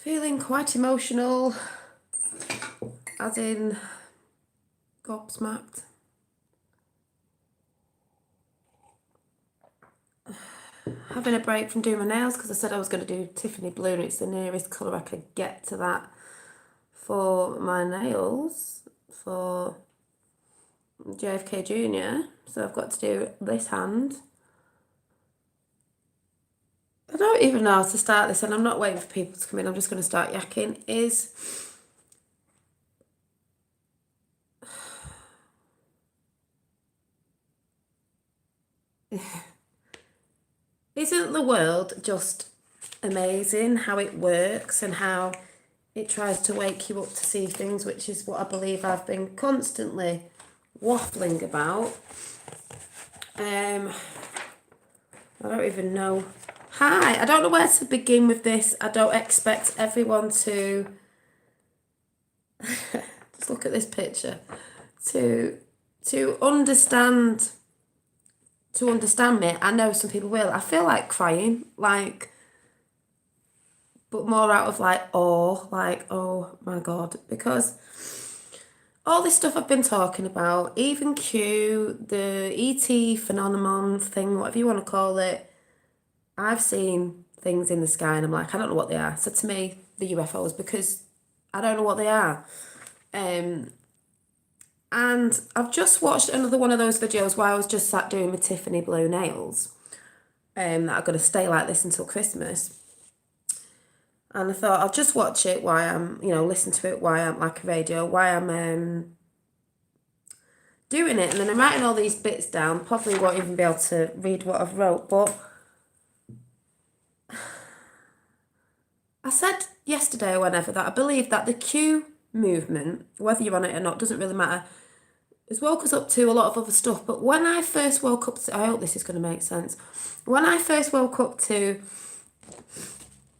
Feeling quite emotional, as in gobsmacked. Having a break from doing my nails because I said I was going to do Tiffany Blue and it's the nearest colour I could get to that for my nails for JFK Jr. So I've got to do this hand. I don't even know how to start this, and I'm not waiting for people to come in. I'm just going to start yakking. Isn't the world just amazing how it works and how it tries to wake you up to see things, which is what I believe I've been constantly waffling about. I don't even know. Hi, I don't know where to begin with this. I don't expect everyone to just look at this picture to understand me. I know some people will. I feel like crying, but more out of awe, oh my God, because all this stuff I've been talking about, even Q, the ET phenomenon thing, whatever you want to call it, I've seen things in the sky and I'm like, I don't know what they are. So to me, the UFOs, because I don't know what they are. And I've just watched another one of those videos where I was just sat doing my Tiffany Blue nails, that are going to stay like this until Christmas. And I thought I'll just watch it while I'm, listen to it while I'm like a radio, while I'm doing it. And then I'm writing all these bits down. Probably won't even be able to read what I've wrote, but I said yesterday or whenever that I believe that the Q movement, whether you're on it or not, doesn't really matter, has woke us up to a lot of other stuff. But when I first woke up to, I hope this is going to make sense. When I first woke up to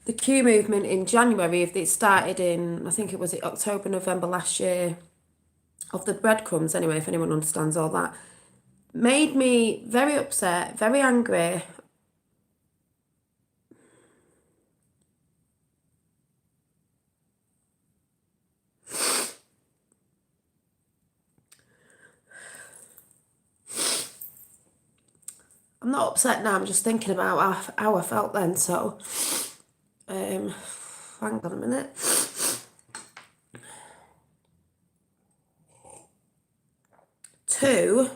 the Q movement in January, if it started in, I think it was October, November last year, of the breadcrumbs anyway, if anyone understands all that, made me very upset, very angry. I'm not upset now, I'm just thinking about how I felt then, so hang on a minute. Two,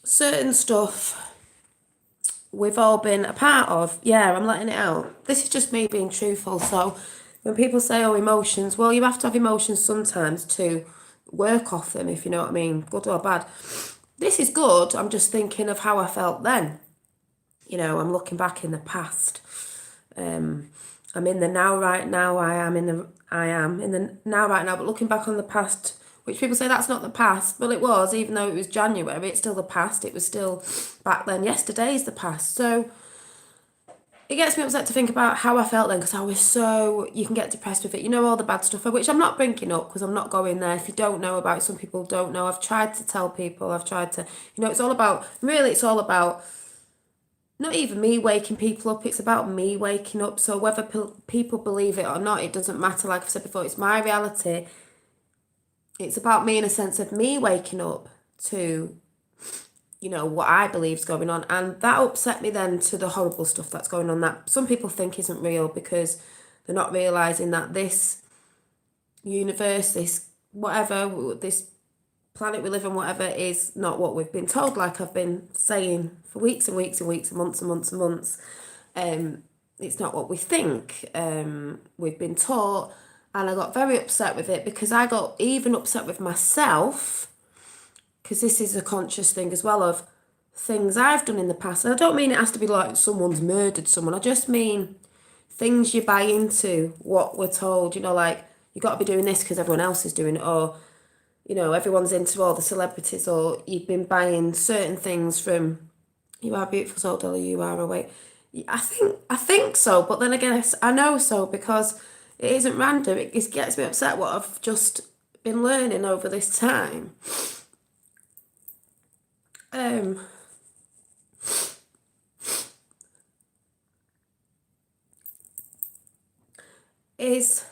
certain stuff we've all been a part of. Yeah, I'm letting it out. This is just me being truthful. So when people say, oh, emotions, well, you have to have emotions sometimes to work off them, if you know what I mean, good or bad. This is good. I'm just thinking of how I felt then. I'm looking back in the past. I'm in the now right now. I am in the now right now. But looking back on the past, which people say that's not the past, well, it was, even though it was January, it's still the past. It was still back then. Yesterday's the past. So it gets me upset to think about how I felt then, because I was so, you can get depressed with it. All the bad stuff, which I'm not bringing up because I'm not going there. If you don't know about it, some people don't know. I've tried to tell people, I've tried to, it's all about, really, it's all about not even me waking people up, it's about me waking up. So whether people believe it or not, it doesn't matter. Like I've said before, it's my reality. It's about me in a sense of me waking up to what I believe is going on. And that upset me then to the horrible stuff that's going on that some people think isn't real, because they're not realising that this universe, this whatever, this planet we live on, whatever, is not what we've been told. Like I've been saying for weeks and weeks and weeks and months and months and months. It's not what we think. We've been taught. And I got very upset with it, because I got even upset with myself, because this is a conscious thing as well of things I've done in the past. And I don't mean it has to be like someone's murdered someone. I just mean things you buy into, what we're told, like you got to be doing this because everyone else is doing it, or, everyone's into all the celebrities, or you've been buying certain things from, you are beautiful, so Dolly, you are awake. I think so, but then again, I know so because it isn't random. It gets me upset what I've just been learning over this time. is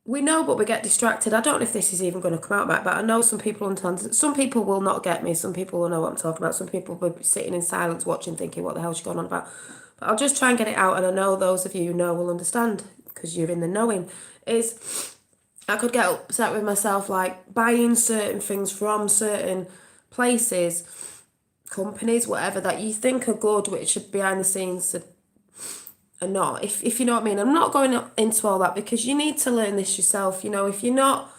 we know, but we get distracted. I don't know if this is even going to come out back, but I know some people understand. Some people will not get me. Some people will know what I'm talking about. Some people will be sitting in silence watching, thinking, what the hell's she going on about? But I'll just try and get it out, and I know those of you who know will understand because you're in the knowing. Is I could get upset with myself, like buying certain things from certain places, companies, whatever, that you think are good, which are behind the scenes are not. If you know what I mean. I'm not going into all that because you need to learn this yourself. You know, if you're not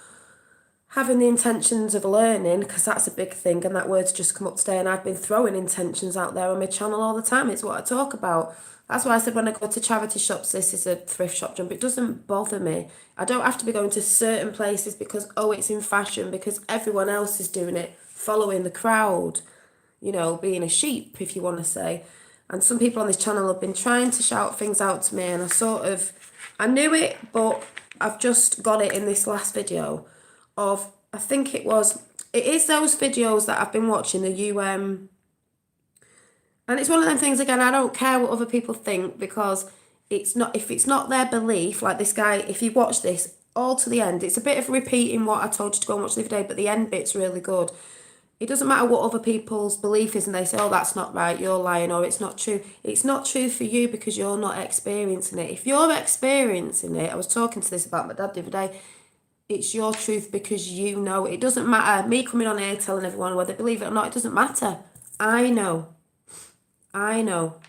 having the intentions of learning, because that's a big thing, and that word's just come up today, and I've been throwing intentions out there on my channel all the time. It's what I talk about. That's why I said when I go to charity shops, this is a thrift shop jump. It doesn't bother me. I don't have to be going to certain places because, oh, it's in fashion, because everyone else is doing it, following the crowd, you know, being a sheep, if you want to say. And some people on this channel have been trying to shout things out to me, and I knew it, but I've just got it in this last video of, I think it is those videos that I've been watching, the and it's one of them things, again, I don't care what other people think, because if it's not their belief, like this guy, if you watch this all to the end, it's a bit of repeating what I told you to go and watch the other day, but the end bit's really good. It doesn't matter what other people's belief is, and they say, oh, that's not right, you're lying, or it's not true. It's not true for you because you're not experiencing it. If you're experiencing it, I was talking to this about my dad the other day, it's your truth because you know. It doesn't matter me coming on here telling everyone whether they believe it or not. It doesn't matter. I know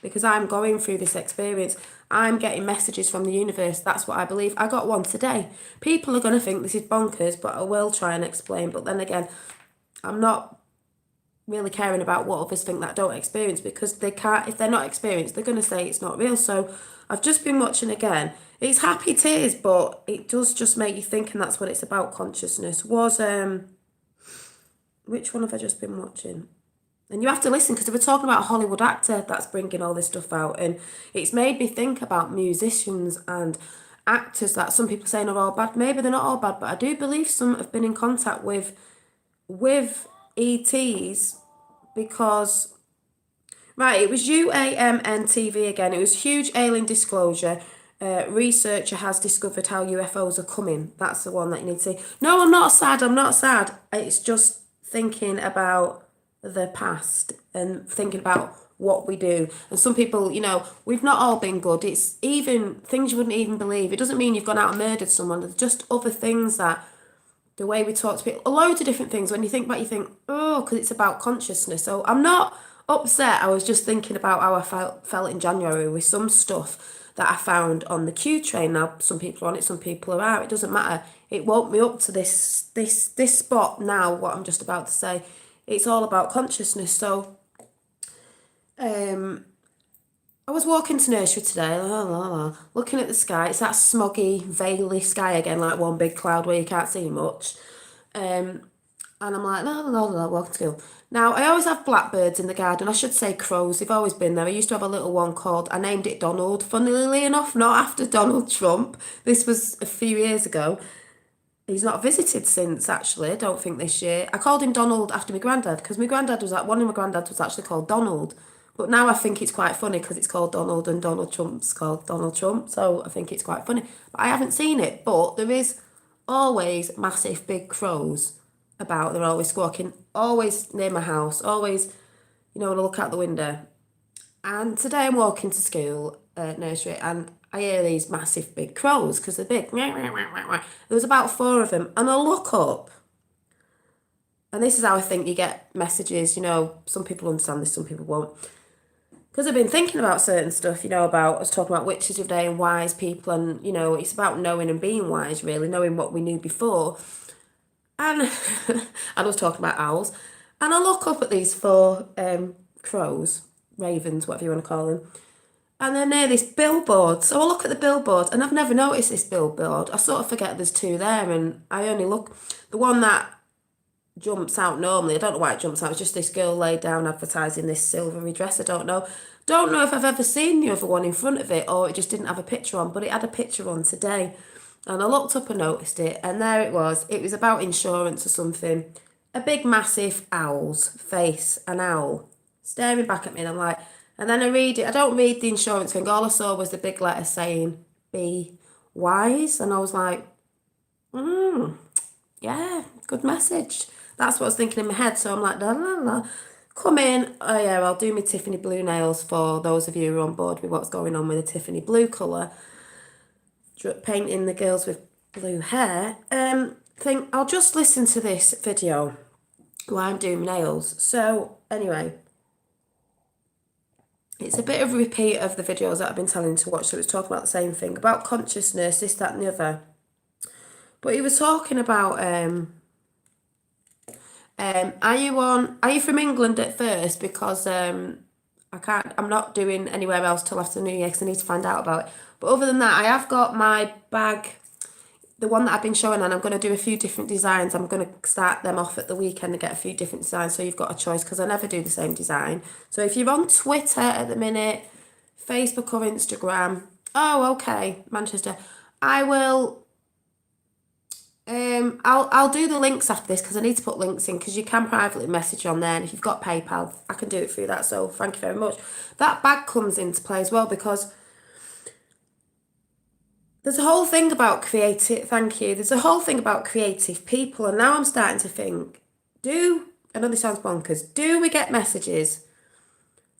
because I'm going through this experience. I'm getting messages from the universe. That's what I believe. I got one today. People are going to think this is bonkers, but I will try and explain. But then again, I'm not really caring about what others think that don't experience, because they can't. If they're not experienced, they're going to say it's not real. So I've just been watching again. It's happy tears, but it does just make you think, and that's what it's about. Consciousness was which one have I just been watching? And you have to listen, because they were talking about a Hollywood actor that's bringing all this stuff out, and it's made me think about musicians and actors that some people are saying are all bad. Maybe they're not all bad, but I do believe some have been in contact with ETs, because right, it was UAMN TV again. It was huge alien disclosure. Researcher has discovered how UFOs are coming. That's the one that you need to see. No, I'm not sad. I'm not sad. It's just thinking about the past and thinking about what we do. And some people, you know, we've not all been good. It's even things you wouldn't even believe. It doesn't mean you've gone out and murdered someone. There's just other things that the way we talk to people, a load of different things. When you think about it, you think, oh, because it's about consciousness. So I'm not upset. I was just thinking about how I felt in January with some stuff that I found on the Q train. Now, some people are on it, some people are out. It doesn't matter. It woke me up to this spot now, what I'm just about to say. It's all about consciousness. So I was walking to nursery today, looking at the sky. It's that smoggy, veily sky again, like one big cloud where you can't see much. And I'm like, walking to school. Now, I always have blackbirds in the garden. I should say crows. They've always been there. I used to have a little one called, I named it Donald. Funnily enough, not after Donald Trump. This was a few years ago. He's not visited since, actually. I don't think this year. I called him Donald after my granddad, because my granddad was one of my granddads was actually called Donald. But now I think it's quite funny because it's called Donald and Donald Trump's called Donald Trump. So I think it's quite funny. But I haven't seen it. But there is always massive big crows about. They're always squawking. Always near my house. Always, you know, when I look out the window. And today I'm walking to school, nursery, and I hear these massive big crows because they're big. There was about 4 of them. And I look up. And this is how I think you get messages. You know, some people understand this, some people won't. Because I've been thinking about certain stuff, you know, I was talking about witches the other day and wise people, and, you know, it's about knowing and being wise, really, knowing what we knew before. And I was talking about owls, and I look up at these 4 crows, ravens, whatever you want to call them, and they're near this billboard. So I look at the billboard, and I've never noticed this billboard. I sort of forget there's 2 there, and I only look, the one that jumps out normally, I don't know why it jumps out, it's just this girl laid down advertising this silvery dress. I don't know if I've ever seen the other one in front of it, or it just didn't have a picture on, but it had a picture on today, and I looked up and noticed it, and there it was about insurance or something. A big massive owl's face, an owl staring back at me, and I'm like, And then I read it. I don't read the insurance thing. All I saw was the big letter saying, be wise. And I was like, yeah, good message. That's what I was thinking in my head. So I'm like, la la la. Come in. Oh yeah, I'll do my Tiffany blue nails for those of you who are on board with what's going on with the Tiffany blue colour. Painting the girls with blue hair. Think I'll just listen to this video while I'm doing my nails. So anyway, it's a bit of a repeat of the videos that I've been telling to watch. So it's talking about the same thing, about consciousness, this, that and the other. But he was talking about are you from England at first? Because I'm not doing anywhere else till after New Year because I need to find out about it. But other than that, I have got my bag, the one that I've been showing, and I'm going to do a few different designs. I'm going to start them off at the weekend and get a few different designs, so you've got a choice because I never do the same design. So if you're on Twitter at the minute, Facebook or Instagram, oh okay, Manchester, I will. I'll do the links after this because I need to put links in because you can privately message on there, and if you've got PayPal, I can do it through that. So thank you very much. That bag comes into play as well because there's a whole thing about creative. Thank you. There's a whole thing about creative people, and now I'm starting to think: I know this sounds bonkers. Do we get messages?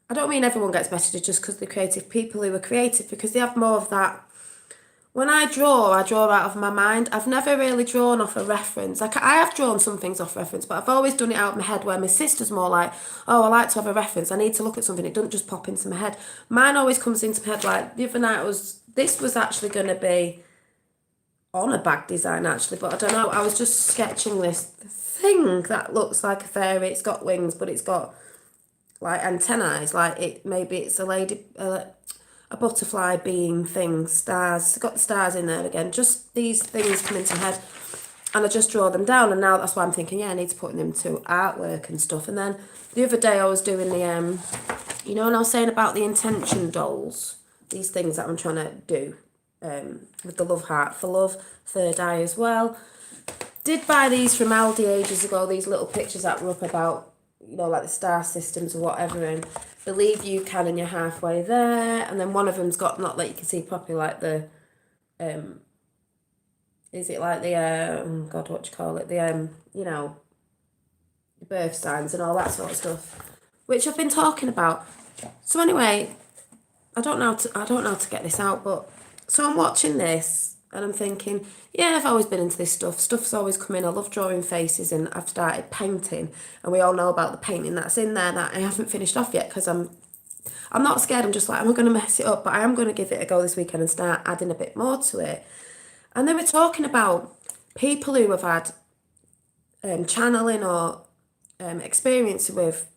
I don't mean everyone gets messages just because they're creative. People who are creative because they have more of that. When I draw out of my mind. I've never really drawn off a reference. Like I have drawn some things off reference, but I've always done it out of my head where my sister's more like, oh, I like to have a reference. I need to look at something. It doesn't just pop into my head. Mine always comes into my head like the other night this was actually going to be on a bag design actually, but I don't know. I was just sketching this thing that looks like a fairy. It's got wings, but it's got like antennae. Like maybe it's a lady... a butterfly being thing, stars, got the stars in there again, just these things come into my head and I just draw them down, and now that's why I'm thinking, yeah, I need to put them to artwork and stuff. And then the other day I was doing the, and I was saying about the intention dolls, these things that I'm trying to do with the love heart for love, third eye as well. Did buy these from Aldi ages ago, these little pictures that were up about, like the star systems or whatever, and believe you can and you're halfway there. And then one of them's got, not that you can see properly, like the is it like the God, what do you call it, the the birth signs and all that sort of stuff, which I've been talking about. So anyway, I don't know how to get this out, but so I'm watching this and I'm thinking, yeah, I've always been into this stuff. Stuff's always come in. I love drawing faces, and I've started painting. And we all know about the painting that's in there that I haven't finished off yet because I'm not scared. I'm just like, I'm not going to mess it up, but I am going to give it a go this weekend and start adding a bit more to it. And then we're talking about people who have had channeling or experience with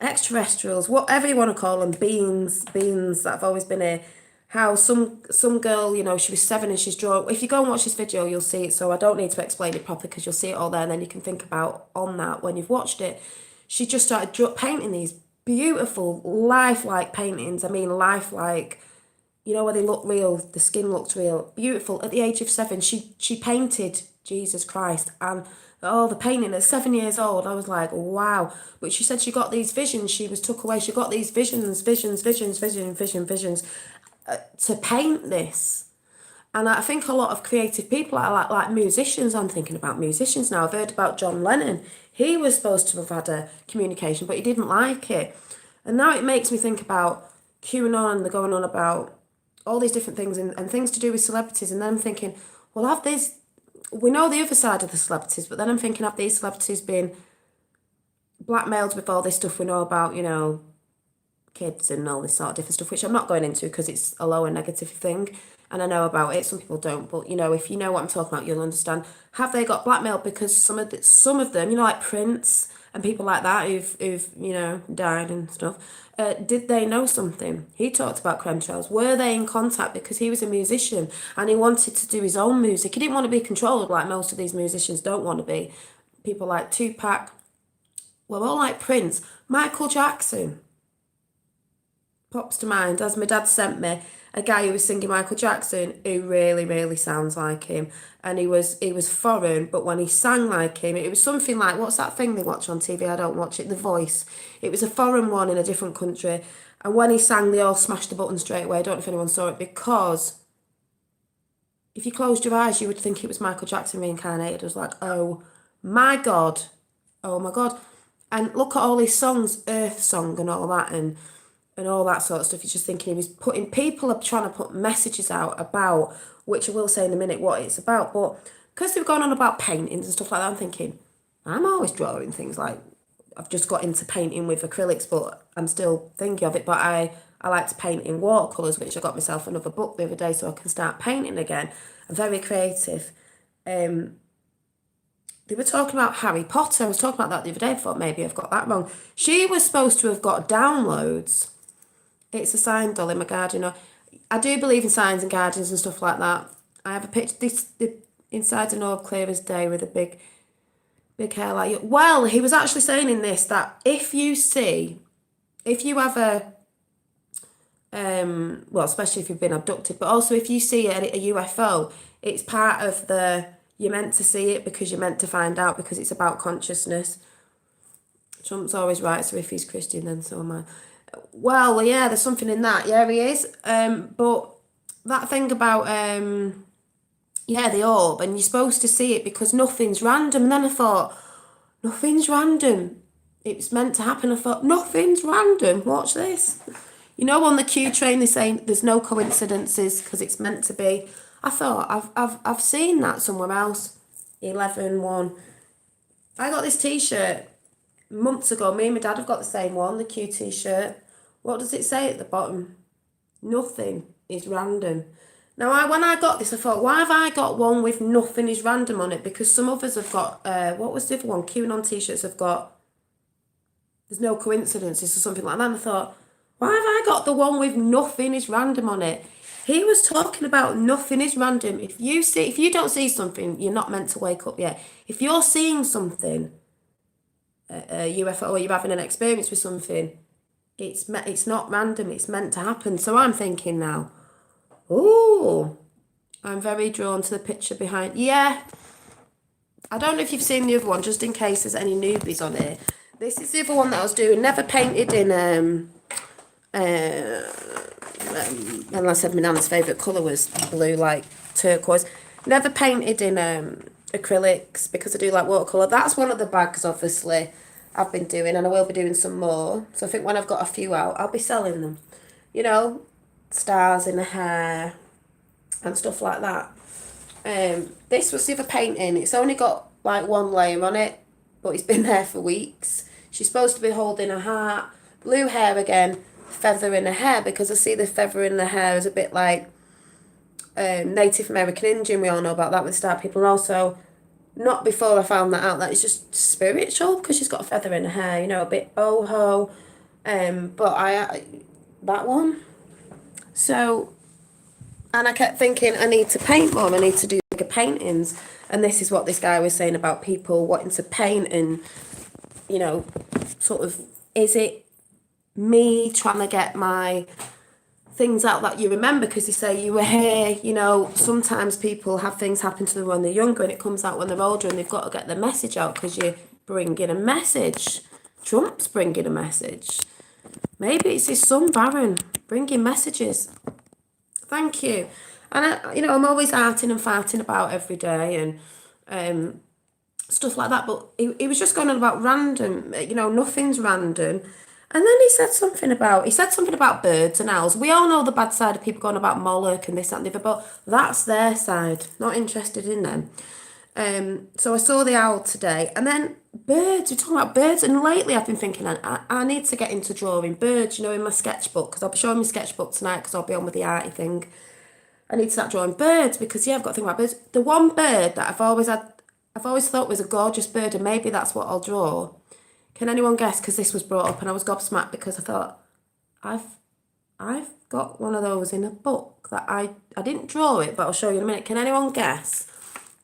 extraterrestrials, whatever you want to call them, beings that have always been here. How some girl, she was 7 and she's drawn. If you go and watch this video, you'll see it. So I don't need to explain it properly because you'll see it all there, and then you can think about on that when you've watched it. She just started painting these beautiful, lifelike paintings. I mean, lifelike. Where they look real, the skin looks real, beautiful. At the age of 7, she painted Jesus Christ, and the painting at 7 years old, I was like, wow. But she said she got these visions. She was took away. She got these visions to paint this. And I think a lot of creative people are like musicians. I'm thinking about musicians now. I've heard about John Lennon. He was supposed to have had a communication, but he didn't like it. And now it makes me think about QAnon, and they're going on about all these different things and things to do with celebrities. And then I'm thinking, well, we know the other side of the celebrities, but then I'm thinking, have these celebrities been blackmailed with all this stuff we know about, kids and all this sort of different stuff, which I'm not going into because it's a lower negative thing and I know about it. Some people don't, but if you know what I'm talking about, you'll understand. Have they got blackmailed because some of them, like Prince and people like that who've died and stuff, did they know something? He talked about chemtrails. Were they in contact because he was a musician and he wanted to do his own music? He didn't want to be controlled like most of these musicians don't want to be. People like Tupac, all like Prince, Michael Jackson. pops to mind, as my dad sent me, a guy who was singing Michael Jackson who really, really sounds like him. And he was foreign, but when he sang like him, it was something like, what's that thing they watch on TV? I don't watch it, The Voice. It was a foreign one in a different country. And when he sang, they all smashed the button straight away. I don't know if anyone saw it, because if you closed your eyes, you would think it was Michael Jackson reincarnated. It was like, oh my God. Oh my God. And look at all his songs, Earth Song and all that, and all that sort of stuff. You're just thinking he was putting, people are trying to put messages out about, which I will say in a minute what it's about, but because they've gone on about paintings and stuff like that, I'm thinking, I'm always drawing things like, I've just got into painting with acrylics, but I'm still thinking of it. But I like to paint in watercolours, which I got myself another book the other day so I can start painting again. I'm very creative. They were talking about Harry Potter. I was talking about that the other day. I thought maybe I've got that wrong. She was supposed to have got downloads. It's a sign, doll, in my garden. I do believe in signs and guardians and stuff like that. I have a picture. The inside's an orb clear as day with a big hair like you. Well, he was actually saying in this that if you have a well, especially if you've been abducted, but also if you see a UFO, it's part of you're meant to see it because you're meant to find out, because it's about consciousness. Trump's always right, so if he's Christian, then so am I. Well, yeah, there's something in that. Yeah, he is. But that thing about the orb, and you're supposed to see it because nothing's random. And then I thought, nothing's random. It's meant to happen. I thought, nothing's random. Watch this. On the Q train, they're saying there's no coincidences because it's meant to be. I thought, I've seen that somewhere else. 11-1. I got this T-shirt months ago. Me and my dad have got the same one, the Q T-shirt. What does it say at the bottom? Nothing is random. Now, when I got this, I thought, why have I got one with nothing is random on it? Because some others have got, what was the other one? QAnon T-shirts have got, there's no coincidences or something like that. And I thought, why have I got the one with nothing is random on it? He was talking about nothing is random. If you don't see something, you're not meant to wake up yet. If you're seeing something, a UFO, or you're having an experience with something, it's not random. It's meant to happen. So I'm thinking now, ooh, I'm very drawn to the picture behind. Yeah, I don't know if you've seen the other one, just in case there's any newbies on it. This is the other one that I was doing. Never painted in and I said my nan's favourite colour was blue, like turquoise. Never painted in acrylics because I do like watercolour. That's one of the bags, obviously, I've been doing, and I will be doing some more. So I think when I've got a few out, I'll be selling them. Stars in the hair and stuff like that. This was the other painting. It's only got like one layer on it, but it's been there for weeks. She's supposed to be holding a heart. Blue hair again, feather in her hair, because I see the feather in the hair is a bit like Native American Indian. We all know about that with Star People. And also, not before I found that out, that it's just spiritual because she's got a feather in her hair, a bit boho. But that one. So, and I kept thinking, I need to paint more. I need to do bigger paintings. And this is what this guy was saying about people wanting to paint and, sort of, is it me trying to get my things out that you remember? Because they say you were here, sometimes people have things happen to them when they're younger and it comes out when they're older, and they've got to get the message out because you're bringing a message. Trump's bringing a message. Maybe it's his son, Barron, bringing messages. Thank you. And, I'm always arting and farting about every day and stuff like that. But he was just going on about random, nothing's random. And then he said something about birds and owls. We all know the bad side of people going about Moloch and this, that, and the other, but that's their side. Not interested in them. So I saw the owl today, and then birds. We're talking about birds, and lately I've been thinking I need to get into drawing birds, in my sketchbook, because I'll be showing my sketchbook tonight because I'll be on with the arty thing. I need to start drawing birds because I've got to think about birds. The one bird that I've always thought was a gorgeous bird, and maybe that's what I'll draw. Can anyone guess? Because this was brought up and I was gobsmacked because I thought, I've got one of those in a book that I didn't draw it, but I'll show you in a minute. Can anyone guess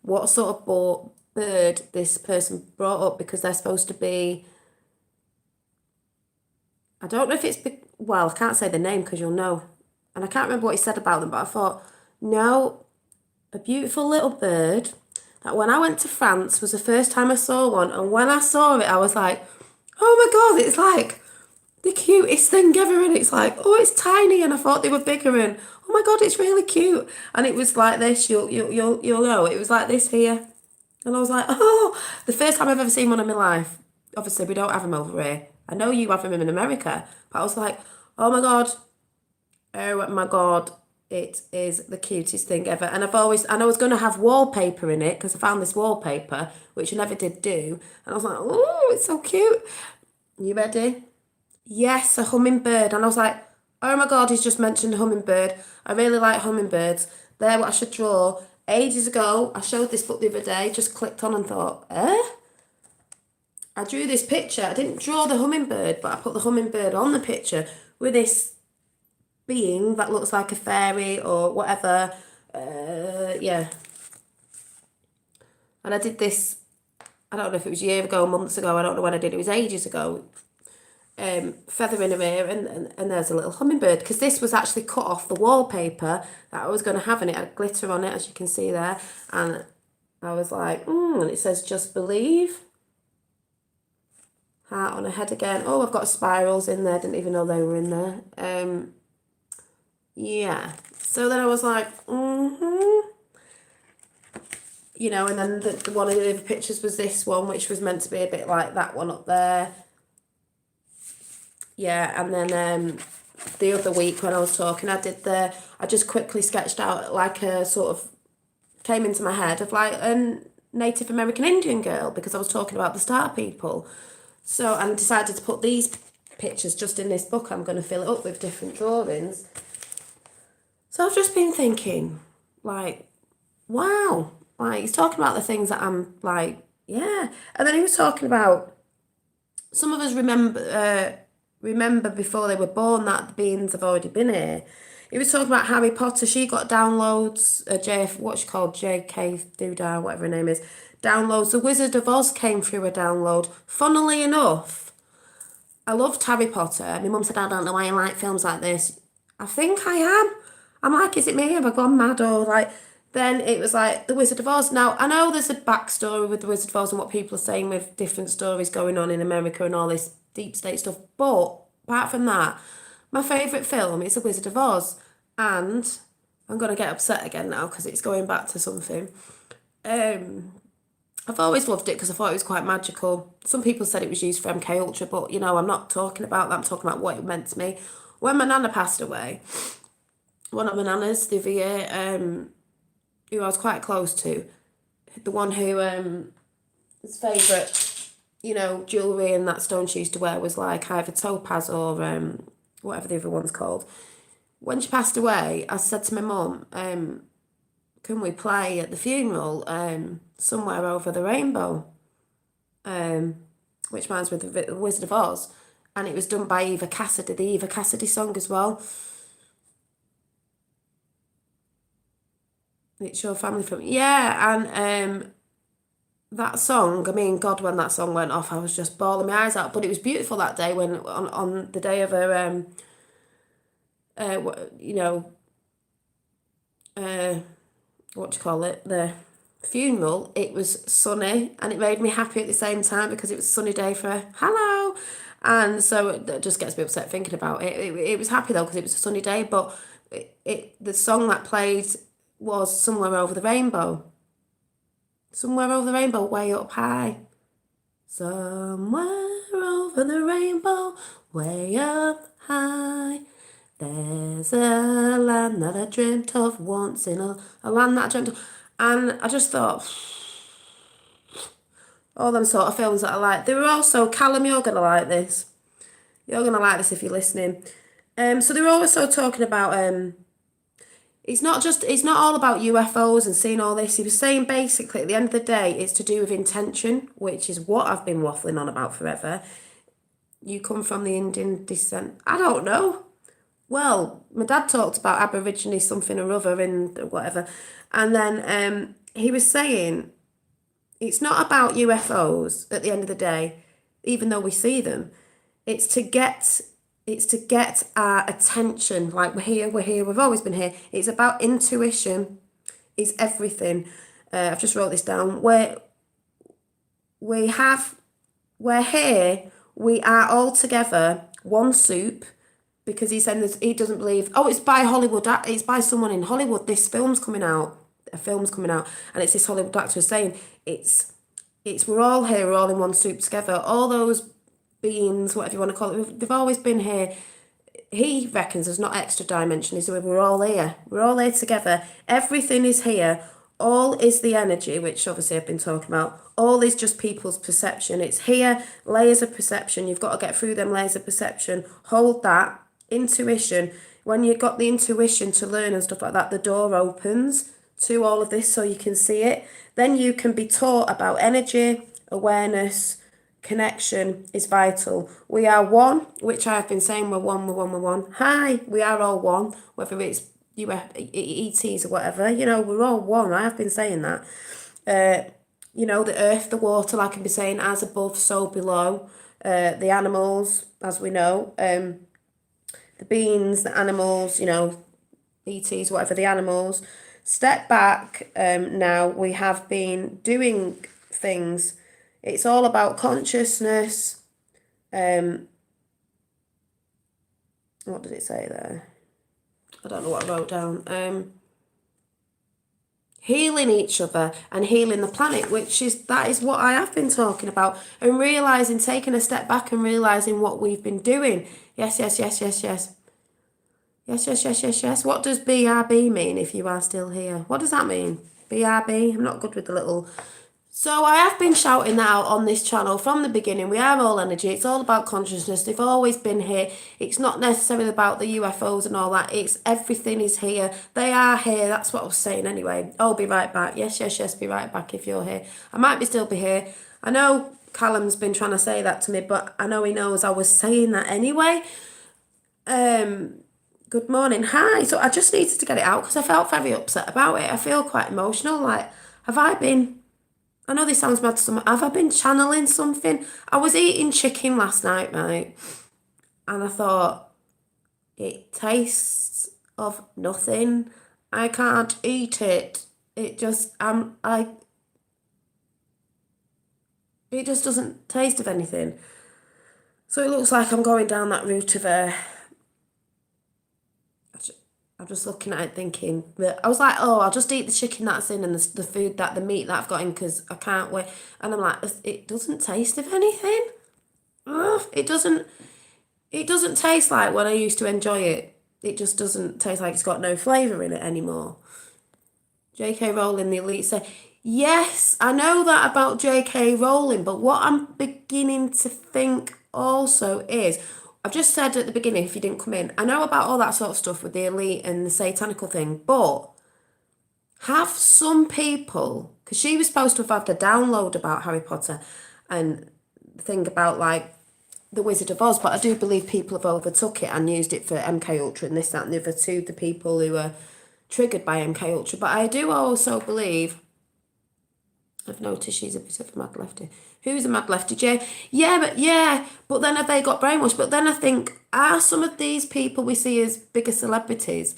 what sort of bird this person brought up? Because they're supposed to be I don't know if it's, well, I can't say the name because you'll know. And I can't remember what he said about them, but I thought, no, a beautiful little bird that when I went to France was the first time I saw one. And when I saw it, I was like, oh my God, it's like the cutest thing ever. And it's like, oh, it's tiny. And I thought they were bigger. And oh my God, it's really cute. And it was like this, you'll know. It was like this here. And I was like, oh, the first time I've ever seen one in my life. Obviously, we don't have them over here. I know you have them in America. But I was like, oh my God, it is the cutest thing ever. And and I was going to have wallpaper in it because I found this wallpaper, which I never did do. And I was like, oh, it's so cute. You ready? Yes, a hummingbird. And I was like, oh my God, he's just mentioned a hummingbird. I really like hummingbirds. They're what I should draw. Ages ago, I showed this book the other day, just clicked on and thought, eh? I drew this picture. I didn't draw the hummingbird, but I put the hummingbird on the picture with this being that looks like a fairy or whatever. Yeah. And I did this, I don't know if it was a year ago, months ago, I don't know when I did it, was ages ago. Feather in her ear, and there's a little hummingbird, because this was actually cut off the wallpaper that I was going to have, and it had glitter on it, as you can see there. And I was like, and it says just believe. Heart on her head again. Oh, I've got spirals in there, didn't even know they were in there. Yeah. So then I was like, you know, and then the one of the other pictures was this one, which was meant to be a bit like that one up there. Yeah, and then the other week when I was talking, I just quickly sketched out like a sort of, came into my head of like a Native American Indian girl, because I was talking about the Star People. So I decided to put these pictures just in this book. I'm going to fill it up with different drawings. So I've just been thinking, like, wow, like he's talking about the things that I'm like, yeah. And then he was talking about, some of us remember before they were born that the beings have already been here. He was talking about Harry Potter. She got downloads, what's she called, J.K. Doodah, whatever her name is, downloads. The Wizard of Oz came through a download. Funnily enough, I loved Harry Potter. My mum said, I don't know why you like films like this. I think I am. I'm like, is it me? Have I gone mad? Or like, then it was like The Wizard of Oz. Now, I know there's a backstory with The Wizard of Oz and what people are saying with different stories going on in America and all this deep state stuff. But apart from that, my favourite film is The Wizard of Oz. And I'm going to get upset again now because it's going back to something. I've always loved it because I thought it was quite magical. Some people said it was used for MK Ultra, but you know, I'm not talking about that. I'm talking about what it meant to me. When my nana passed away, one of my nanas the other year, who I was quite close to, the one who his favourite, you know, jewellery and that stone she used to wear was like either topaz or whatever the other one's called. When she passed away, I said to my mum, can we play at the funeral Somewhere Over the Rainbow, which reminds me of the Wizard of Oz, and it was done by Eva Cassidy, the Eva Cassidy song as well. It's your family from, yeah, and that song, I mean, God, when that song went off, I was just bawling my eyes out. But it was beautiful that day when on the day of her you know, what do you call it, the funeral, it was sunny, and it made me happy at the same time because it was a sunny day for her. Hello. And so it just gets me upset thinking about it. It was happy though because it was a sunny day, but the song that played was Somewhere Over the Rainbow. Somewhere over the rainbow, way up high. Somewhere over the rainbow, way up high. There's a land that I dreamt of once, in a land that I dreamt of. And I just thought, all them sort of films that I like. They were also, Callum, you're going to like this. You're going to like this if you're listening. So they were also talking about, it's not all about UFOs and seeing all this. He was saying basically at the end of the day, it's to do with intention, which is what I've been waffling on about forever. You come from the Indian descent. I don't know. Well, my dad talked about Aborigine something or other and whatever. And then he was saying it's not about UFOs at the end of the day, even though we see them. It's to get it's to get our attention. Like we're here, we've always been here. It's about intuition is everything. I've just wrote this down. We have, we're here, we are all together, one soup, because he said he doesn't believe, oh, it's by Hollywood, it's by someone in Hollywood, this film's coming out, and it's this Hollywood actor saying, we're all here, we're all in one soup together, all those beings, whatever you want to call it, they've always been here. He reckons there's not extra dimension, is we're all here together, everything is here, all is the energy, which obviously I've been talking about, all is just people's perception, it's here, layers of perception, you've got to get through them layers of perception, hold that, intuition, when you've got the intuition to learn and stuff like that, the door opens to all of this so you can see it, then you can be taught about energy, awareness, connection is vital. We are one, which I've been saying, we're one. Hi, we are all one, whether it's ETs or whatever, we're all one. I have been saying that. The earth, the water, like I've been saying, as above, so below. The animals, as we know, the beings, the animals, ETs, whatever, the animals. Step back now, we have been doing things. It's all about consciousness. What did it say there? I don't know what I wrote down. Healing each other and healing the planet, that is what I have been talking about, and realising, taking a step back and realising what we've been doing. Yes. Yes. What does BRB mean if you are still here? What does that mean? BRB? I'm not good with the little... So I have been shouting that out on this channel from the beginning. We are all energy. It's all about consciousness. They've always been here. It's not necessarily about the UFOs and all that. It's everything is here. They are here. That's what I was saying anyway. I'll be right back. Yes. Be right back if you're here. I might still be here. I know Callum's been trying to say that to me, but I know he knows I was saying that anyway. Good morning. Hi. So I just needed to get it out because I felt very upset about it. I feel quite emotional. Like, I know this sounds mad to some. Have I been channeling something? I was eating chicken last night, right? And I thought, it tastes of nothing. I can't eat it. It just, it just doesn't taste of anything. So it looks like I'm going down that route of I'm just looking at it thinking that I was like, oh, I'll just eat the chicken that's in and the meat that I've got in because I can't wait. And I'm like, it doesn't taste of anything. Ugh, it doesn't taste like when I used to enjoy it. It just doesn't taste like it's got no flavour in it anymore. J.K. Rowling, the elite, say, yes, I know that about J.K. Rowling, but what I'm beginning to think also is, I've just said at the beginning, if you didn't come in, I know about all that sort of stuff with the elite and the satanical thing, but have some people, because she was supposed to have had the download about Harry Potter and the thing about like the Wizard of Oz, but I do believe people have overtook it and used it for MK Ultra and this, that and the other to the people who are triggered by MK Ultra. But I do also believe, I've noticed she's a bit of a mad lefty. Who's a mad lefty? Jay? Yeah, but then have they got brainwashed? But then I think, are some of these people we see as bigger celebrities,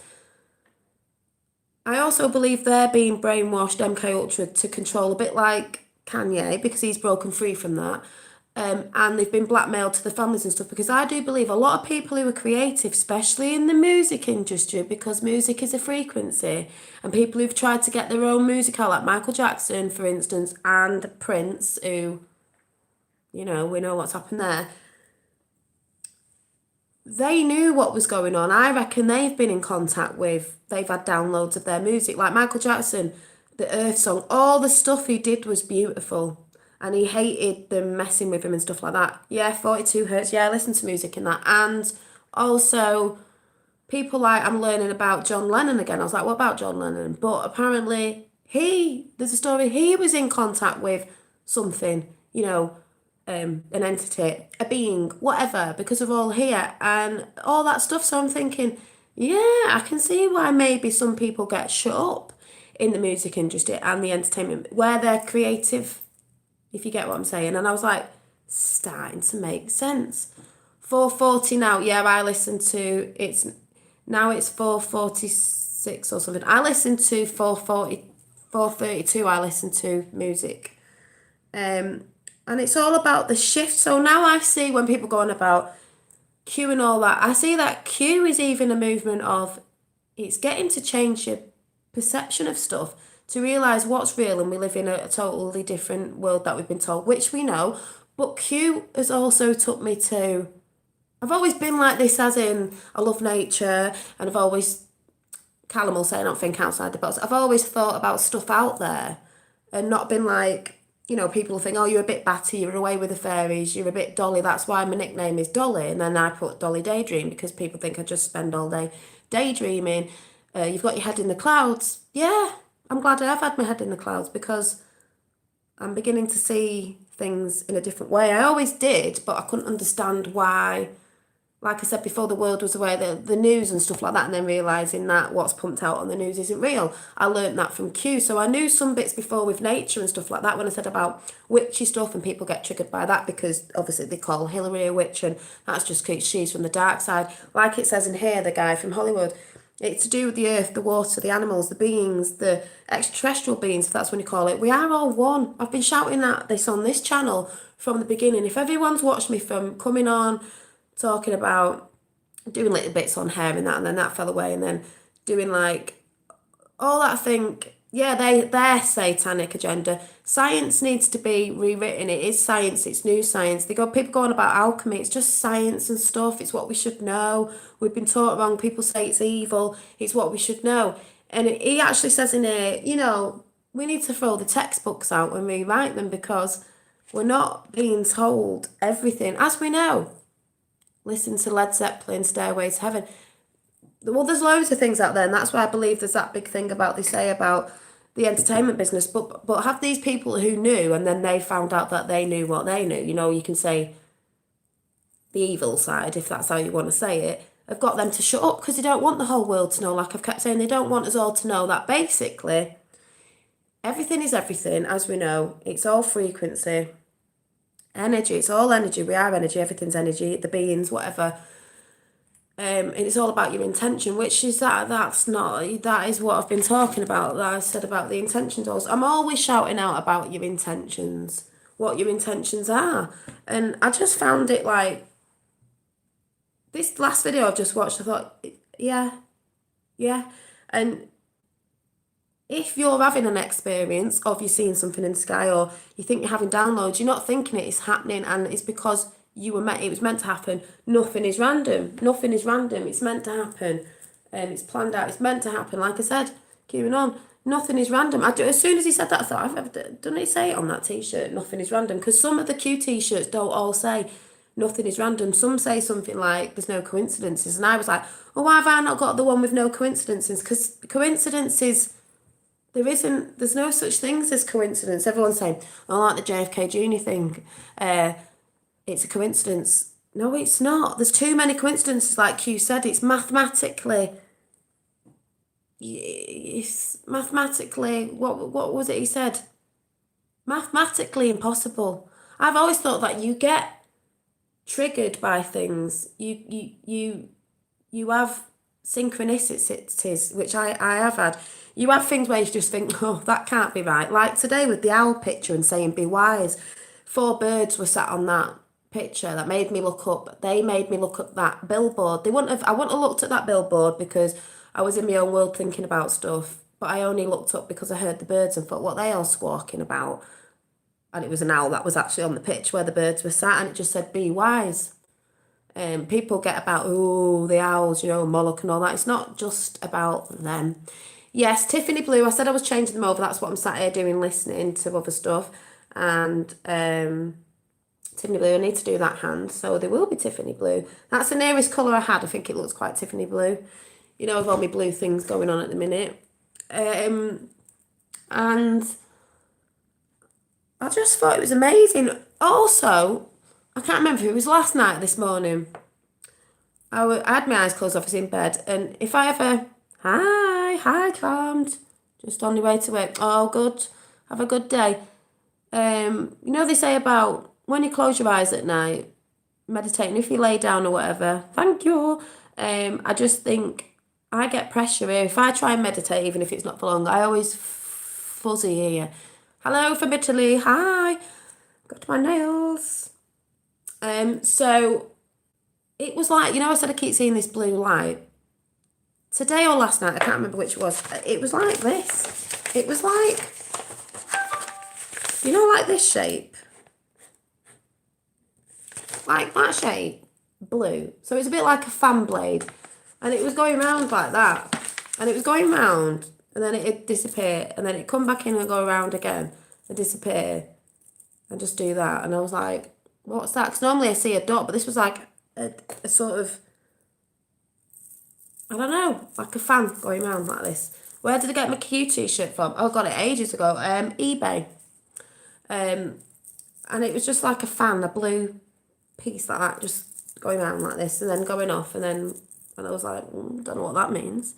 I also believe they're being brainwashed MK Ultra to control, a bit like Kanye, because he's broken free from that. And they've been blackmailed to the families and stuff, because I do believe a lot of people who are creative, especially in the music industry, because music is a frequency, and people who've tried to get their own music out, like Michael Jackson, for instance, and Prince, who, we know what's happened there. They knew what was going on. I reckon they've been in contact with, they've had downloads of their music, like Michael Jackson, the Earth song, all the stuff he did was beautiful. And he hated them messing with him and stuff like that. Yeah, 42 Hertz. Yeah, I listen to music in that. And also, people like, I'm learning about John Lennon again. I was like, what about John Lennon? But apparently, there's a story, he was in contact with something, an entity, a being, whatever, because of all here and all that stuff. So I'm thinking, yeah, I can see why maybe some people get shut up in the music industry and the entertainment, where they're creative, if you get what I'm saying. And I was like, starting to make sense. 4:40 now. Yeah, I listen to it's 4:46 or something. I listen to 4:40, 4:32. I listen to music. Um, and it's all about the shift. So now I see when people go on about Q and all that, I see that Q is even a movement of it's getting to change your perception of stuff to realize what's real, and we live in a totally different world that we've been told, which we know. But Q has also took me to. I've always been like this, as in I love nature, and I've always Callum will say I don't think outside the box. I've always thought about stuff out there, and not been like, people think, oh, you're a bit batty, you're away with the fairies, you're a bit Dolly. That's why my nickname is Dolly. And then I put Dolly Daydream because people think I just spend all day daydreaming. You've got your head in the clouds. Yeah, I'm glad I have had my head in the clouds because I'm beginning to see things in a different way. I always did, but I couldn't understand why. Like I said before, the world was aware the news and stuff like that, and then realising that what's pumped out on the news isn't real. I learned that from Q. So I knew some bits before with nature and stuff like that when I said about witchy stuff, and people get triggered by that because obviously they call Hillary a witch, and that's just because she's from the dark side. Like it says in here, the guy from Hollywood, it's to do with the earth, the water, the animals, the beings, the extraterrestrial beings, if that's what you call it. We are all one. I've been shouting that this on this channel from the beginning. If everyone's watched me from coming on, talking about doing little bits on hair and then that fell away, and then doing like all that, I think, yeah, their satanic agenda. Science needs to be rewritten. It is science, it's new science. People go on about alchemy, it's just science and stuff, it's what we should know. We've been taught wrong, people say it's evil, it's what we should know. And he actually says in here, we need to throw the textbooks out and rewrite them because we're not being told everything, as we know. Listen to Led Zeppelin, Stairway to Heaven. Well, there's loads of things out there, and that's why I believe there's that big thing about they say about the entertainment business. But have these people who knew, and then they found out that they knew what they knew. You can say the evil side, if that's how you want to say it, have got them to shut up because they don't want the whole world to know. Like I've kept saying, they don't want us all to know that basically everything is everything, as we know. It's all frequency. Energy, it's all energy. We are energy, everything's energy, the beings, whatever. And it's all about your intention, which is that is what I've been talking about, that I said about the intentions. Also, I'm always shouting out about your intentions, what your intentions are. And I just found it like this last video I've just watched, I thought, yeah. And if you're having an experience of you seeing something in the sky, or you think you're having downloads, you're not thinking it is happening, and it's because it was meant to happen. Nothing is random. It's meant to happen, and it's planned out. It's meant to happen. Like I said, keeping on, nothing is random. As soon as he said that, I thought, don't it say it on that t-shirt? Nothing is random, because some of the Q t-shirts don't all say nothing is random. Some say something like there's no coincidences, and I was like, oh, why have I not got the one with no coincidences? Because coincidences. There's no such things as coincidence. Everyone's saying, oh, like the JFK Jr. thing, it's a coincidence. No, it's not. There's too many coincidences, like Q said. It's mathematically, what was it he said? Mathematically impossible. I've always thought that you get triggered by things. You have synchronicities, which I have had. You have things where you just think, oh, that can't be right. Like today with the owl picture and saying be wise. 4 birds were sat on that picture that made me look up. They made me look at that billboard. I wouldn't have looked at that billboard because I was in my own world thinking about stuff. But I only looked up because I heard the birds and thought, what are they all squawking about? And it was an owl that was actually on the pitch where the birds were sat, and it just said be wise. People get about, the owls, Moloch and all that. It's not just about them. Yes, Tiffany Blue, I said I was changing them over. That's what I'm sat here doing, listening to other stuff. And Tiffany Blue, I need to do that hand. So there will be Tiffany Blue. That's the nearest colour I had. I think it looks quite Tiffany Blue. With all my blue things going on at the minute. And I just thought it was amazing. Also, I can't remember if it was last night or this morning. I had my eyes closed, obviously in bed, and if I ever, hi, calmed, just on your way to work. Oh, good, have a good day. They say about when you close your eyes at night, meditating if you lay down or whatever. Thank you. I just think I get pressure here. If I try and meditate, even if it's not for long, I always fuzzy here. Hello from Italy. Hi. Got my nails. So it was like, I said I keep seeing this blue light. Today or last night, I can't remember which it was. It was like this. It was like, like this shape. Like that shape, blue. So it's a bit like a fan blade. And it was going round like that. And it was going round, and then it'd disappear, and then it'd come back in and go around again and disappear and just do that. And I was like, what's that? Because normally I see a dot, but this was like a sort of, I don't know, like a fan going round like this. Where did I get my Q t-shirt from? Oh, I got it ages ago. eBay. And it was just like a fan, a blue piece like that, just going around like this and then going off. And I was like, don't know what that means.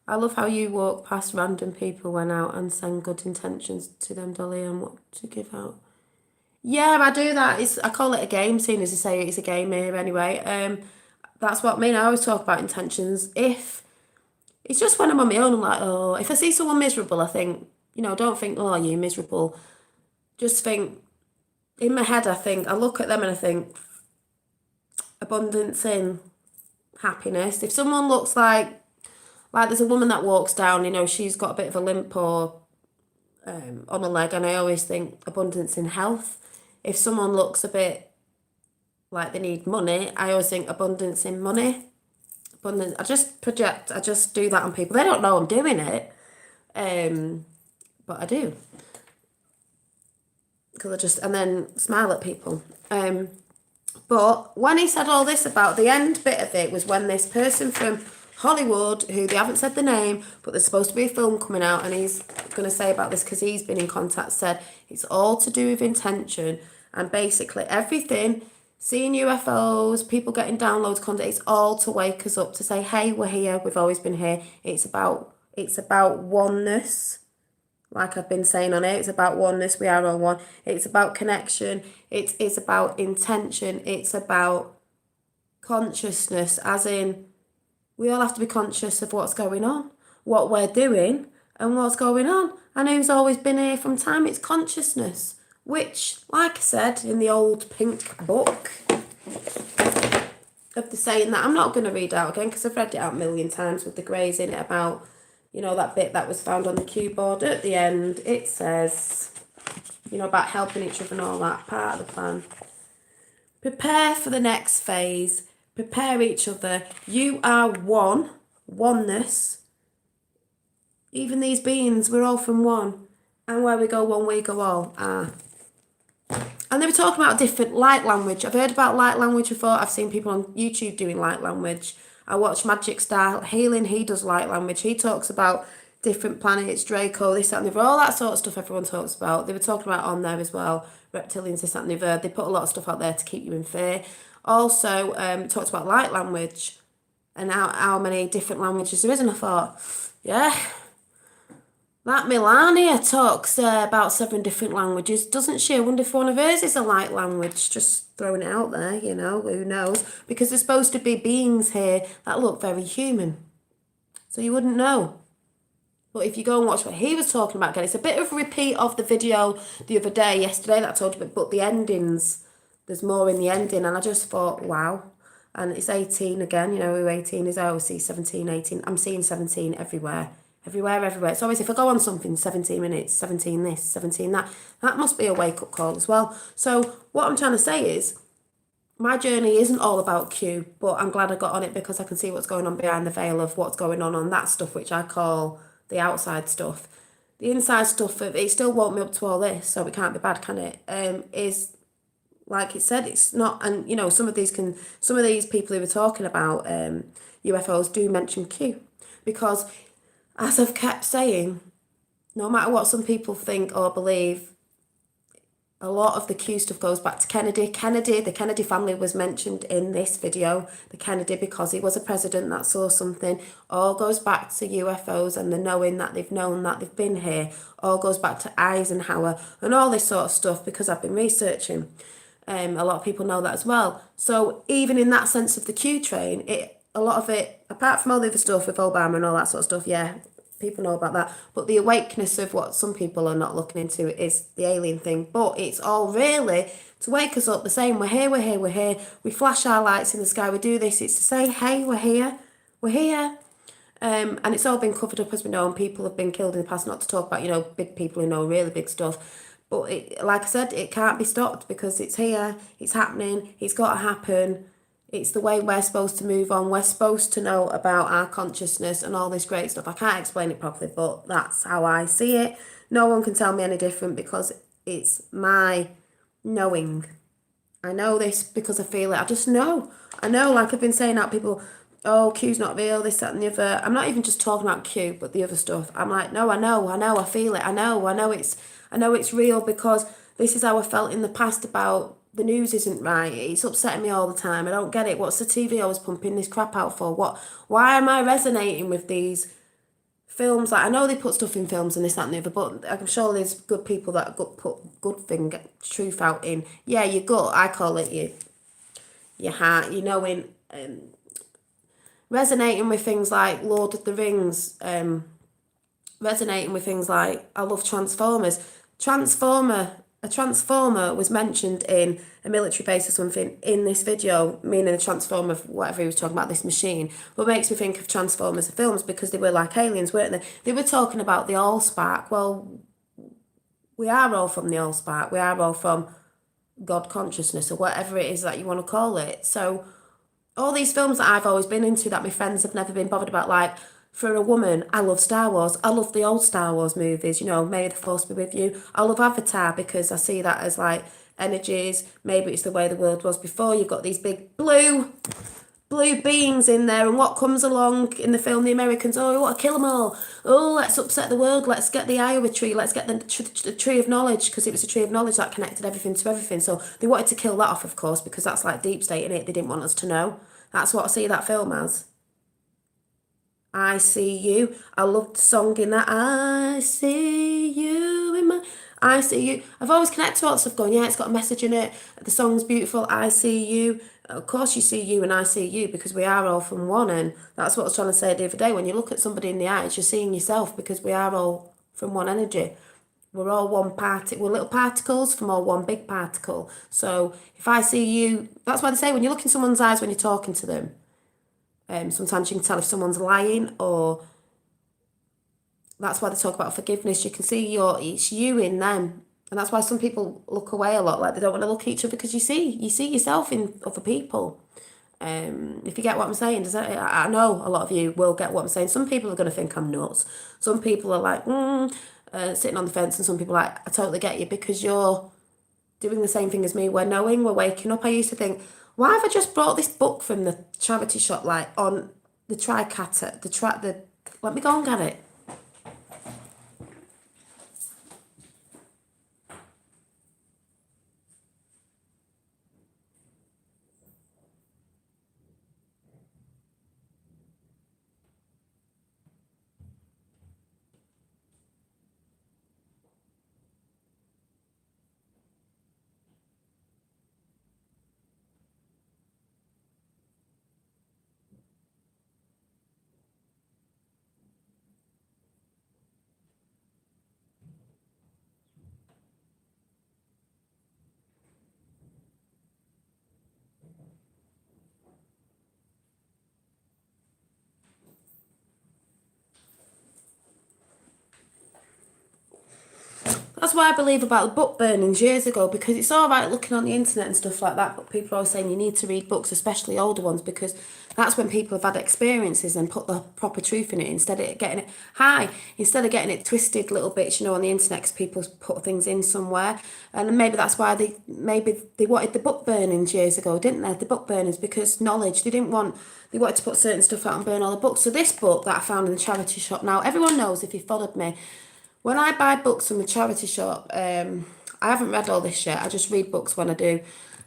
I love how you walk past random people went out and send good intentions to them, Dolly, and what to give out. Yeah, I do that. I call it a game, seeing as you say it's a game here anyway. That's what I mean. I always talk about intentions. If it's just when I'm on my own, I'm like, oh, if I see someone miserable, I think, don't think, oh, you miserable. Just think, in my head, I look at them and I think, abundance in happiness. If someone looks like there's a woman that walks down, she's got a bit of a limp or on a leg, and I always think abundance in health. If someone looks a bit like they need money, I always think abundance in money. Abundance. I just do that on people. They don't know I'm doing it, but I do. Because and then smile at people. But when he said all this about the end bit of it was when this person from Hollywood, who they haven't said the name, but there's supposed to be a film coming out, and he's going to say about this because he's been in contact, said it's all to do with intention, and basically everything, seeing UFOs, people getting downloads content, it's all to wake us up, to say, hey, we're here, we've always been here. It's about oneness. Like I've been saying on it, it's about oneness, we are all one. It's about connection, it's about intention, it's about consciousness, as in, we all have to be conscious of what's going on, what we're doing, and what's going on. And who's always been here from time? It's consciousness, which, like I said in the old pink book of the saying that I'm not going to read out again because I've read it out a million times with the greys in it about, that bit that was found on the cue board at the end. It says, about helping each other and all that, part of the plan. Prepare for the next phase. Prepare each other. You are one. Oneness. Even these beings, we're all from one. And where we go one, we go all. And they were talking about different light language. I've heard about light language before. I've seen people on YouTube doing light language. I watch Magic Star Healing. He does light language. He talks about different planets, Draco, this, that, and the other. All that sort of stuff everyone talks about. They were talking about on there as well. Reptilians, this, that, and the other. They put a lot of stuff out there to keep you in fear. Also, talked about light language and how many different languages there is. And I thought, yeah, that Melania talks about 7 different languages, doesn't she? I wonder if one of hers is a light language. Just throwing it out there, who knows? Because there's supposed to be beings here that look very human. So you wouldn't know. But if you go and watch what he was talking about again, it's a bit of a repeat of the video the other day, yesterday, that I told you about, but the endings, there's more in the ending, and I just thought, wow. And it's 18 again, who 18 is. I always see 17, 18. I'm seeing 17 everywhere. Everywhere. It's always, if I go on something, 17 minutes, 17 this, 17 that, that must be a wake-up call as well. So what I'm trying to say is, my journey isn't all about Q, but I'm glad I got on it because I can see what's going on behind the veil of what's going on that stuff, which I call the outside stuff. The inside stuff, it still won't me up to all this, so it can't be bad, can it? Is, like it said, it's not, and some of these people who were talking about UFOs do mention Q, because as I've kept saying, no matter what some people think or believe, a lot of the Q stuff goes back to Kennedy. The Kennedy family was mentioned in this video. The Kennedy, because he was a president that saw something, all goes back to UFOs and the knowing that they've known that they've been here. All goes back to Eisenhower and all this sort of stuff because I've been researching. A lot of people know that as well. So even in that sense of the Q train, a lot of it, apart from all the other stuff with Obama and all that sort of stuff, yeah, people know about that. But the awakeness of what some people are not looking into is the alien thing. But it's all really to wake us up, the saying, we're here, we're here, we're here. We flash our lights in the sky, we do this. It's to say, hey, we're here, we're here. And it's all been covered up, as we know, and people have been killed in the past, not to talk about, big people who know really big stuff. But like I said, it can't be stopped because it's here, it's happening, it's got to happen. It's the way we're supposed to move on. We're supposed to know about our consciousness and all this great stuff. I can't explain it properly, but that's how I see it. No one can tell me any different because it's my knowing. I know this because I feel it. I just know. I know, like I've been saying out, people, oh, Q's not real, this, that, and the other. I'm not even just talking about Q, but the other stuff. I'm like, no, I know, I feel it. I know it's real because this is how I felt in the past about the news isn't right. It's upsetting me all the time. I don't get it. What's the TV always pumping this crap out for? Why am I resonating with these films? Like, I know they put stuff in films and this, that, and the other, but I'm sure there's good people that put good thing, truth out in. Yeah, your gut, I call it your heart, knowing, resonating with things like Lord of the Rings, resonating with things like, I love Transformers. A transformer was mentioned in a military base or something in this video, meaning a transformer, whatever he was talking about, this machine. What makes me think of Transformers the films, because they were like aliens, weren't they? They were talking about the Allspark. Well, we are all from the Allspark. We are all from God consciousness, or whatever it is that you want to call it. So all these films that I've always been into that my friends have never been bothered about, like, for a woman, I love Star Wars. I love the old Star Wars movies, May the Force be with you. I love Avatar because I see that as like energies. Maybe it's the way the world was before. You've got these big blue beings in there, and what comes along in the film, the Americans, oh, we want to kill them all. Oh, let's upset the world. Let's get the Iowa tree. Let's get the tree of knowledge, because it was a tree of knowledge that connected everything to everything. So they wanted to kill that off, of course, because that's like deep state in it. They didn't want us to know. That's what I see that film as. I see you. I love the song in that. I see you in my. I see you. I've always connected to all that stuff going, yeah, it's got a message in it. The song's beautiful. I see you. Of course, you see you and I see you, because we are all from one. And that's what I was trying to say the other day. When you look at somebody in the eyes, you're seeing yourself, because we are all from one energy. We're all one we're little particles from all one big particle. So if I see you, that's why they say when you look in someone's eyes when you're talking to them, sometimes you can tell if someone's lying, or that's why they talk about forgiveness. You can see it's you in them. And that's why some people look away a lot, like they don't want to look at each other, because you see yourself in other people. If you get what I'm saying, I know a lot of you will get what I'm saying. Some people are going to think I'm nuts. Some people are like, sitting on the fence, and some people are like, I totally get you, because you're doing the same thing as me. We're knowing, we're waking up. I used to think, why have I just brought this book from the charity shop, like on the Tricata, let me go and get it. That's why I believe about the book burnings years ago, because it's all right looking on the internet and stuff like that, but people are always saying you need to read books, especially older ones, because that's when people have had experiences and put the proper truth in it, instead of getting it twisted little bits, on the internet, because people put things in somewhere. And maybe that's why they wanted the book burnings years ago, didn't they? The book burnings, because knowledge, they wanted to put certain stuff out and burn all the books. So this book that I found in the charity shop, now everyone knows, if you followed me, when I buy books from a charity shop, I haven't read all this yet. I just read books when I do.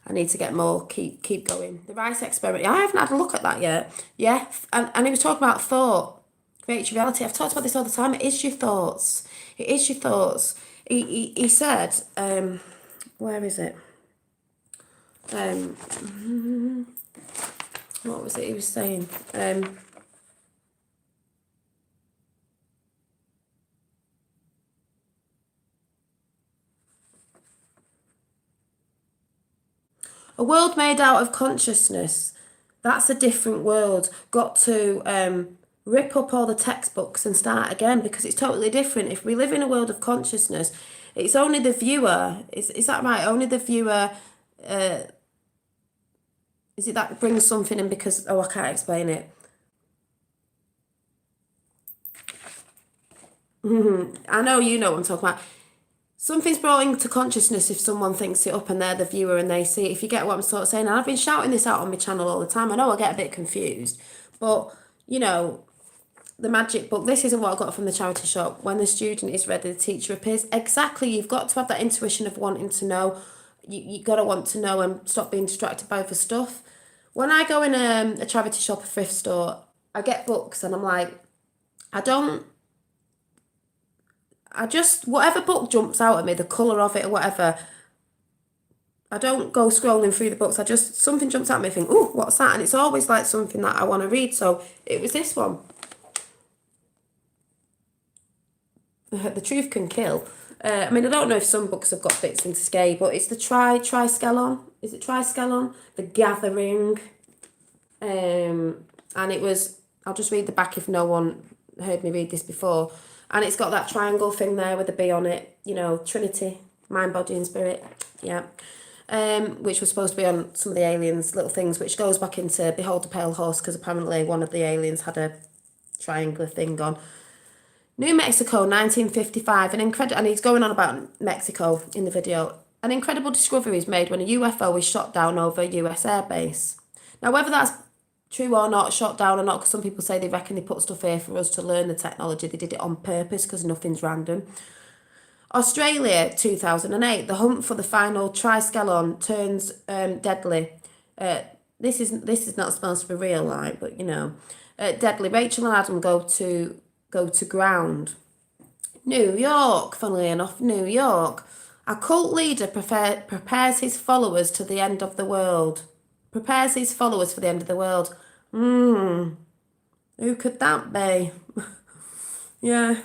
I need to get more, keep going. The Rice Experiment, I haven't had a look at that yet. Yeah, and he was talking about thought, create your reality. I've talked about this all the time. It is your thoughts. It is your thoughts. He said, where is it? What was it he was saying? A world made out of consciousness. That's a different world. Got to rip up all the textbooks and start again because it's totally different. If we live in a world of consciousness, it's only the viewer. Is that right? Only the viewer. Is it that brings something in because, oh, I can't explain it. I know you know what I'm talking about. Something's brought into consciousness if someone thinks it up and they're the viewer and they see it. If you get what I'm sort of saying, and I've been shouting this out on my channel all the time. I know I get a bit confused, but you know, the magic book, this isn't what I got from the charity shop. When the student is ready, the teacher appears. Exactly, you've got to have that intuition of wanting to know. You got to want to know and stop being distracted by other stuff. When I go in a charity shop, a thrift store, I get books and I'm like, I just, whatever book jumps out at me, the colour of it or whatever, I don't go scrolling through the books. Something jumps at me, I think, oh, what's that? And it's always like something that I want to read. So it was this one. The Truth Can Kill. I mean, I don't know if some books have got bits into Skye, but it's the Triskelion. Is it Triskelion? The Gathering. And it was, I'll just read the back if no one heard me read this before. And it's got that triangle thing there with a bee on it, you know, Trinity, mind, body and spirit, yeah. Which was supposed to be on some of the aliens' little things, which goes back into Behold the Pale Horse, because apparently one of the aliens had a triangular thing on. New Mexico, 1955, and he's going on about Mexico in the video. An incredible discovery is made when a UFO is shot down over a US airbase. Now, whether that's true or not, shot down or not, because some people say they reckon they put stuff here for us to learn the technology. They did it on purpose because nothing's random. Australia, 2008, the hunt for the final Triskelion turns deadly. This is not supposed to be real, like, but you know, deadly. Rachel and Adam go to ground. New York, funnily enough, New York. A cult leader prepares his followers to the end of the world. Prepares his followers for the end of the world. Who could that be? Yeah,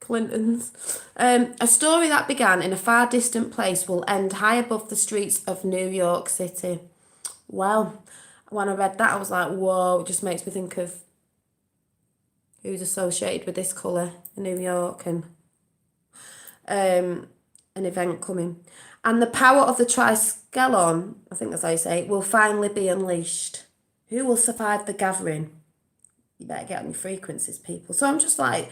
Clintons. A story that began in a far distant place will end high above the streets of New York City. Well, when I read that, I was like, whoa, it just makes me think of who's associated with this colour in New York and an event coming. And the power of the Triskelion, I think that's how you say it, will finally be unleashed. Who will survive the gathering? You better get on your frequencies, people. So I'm just like,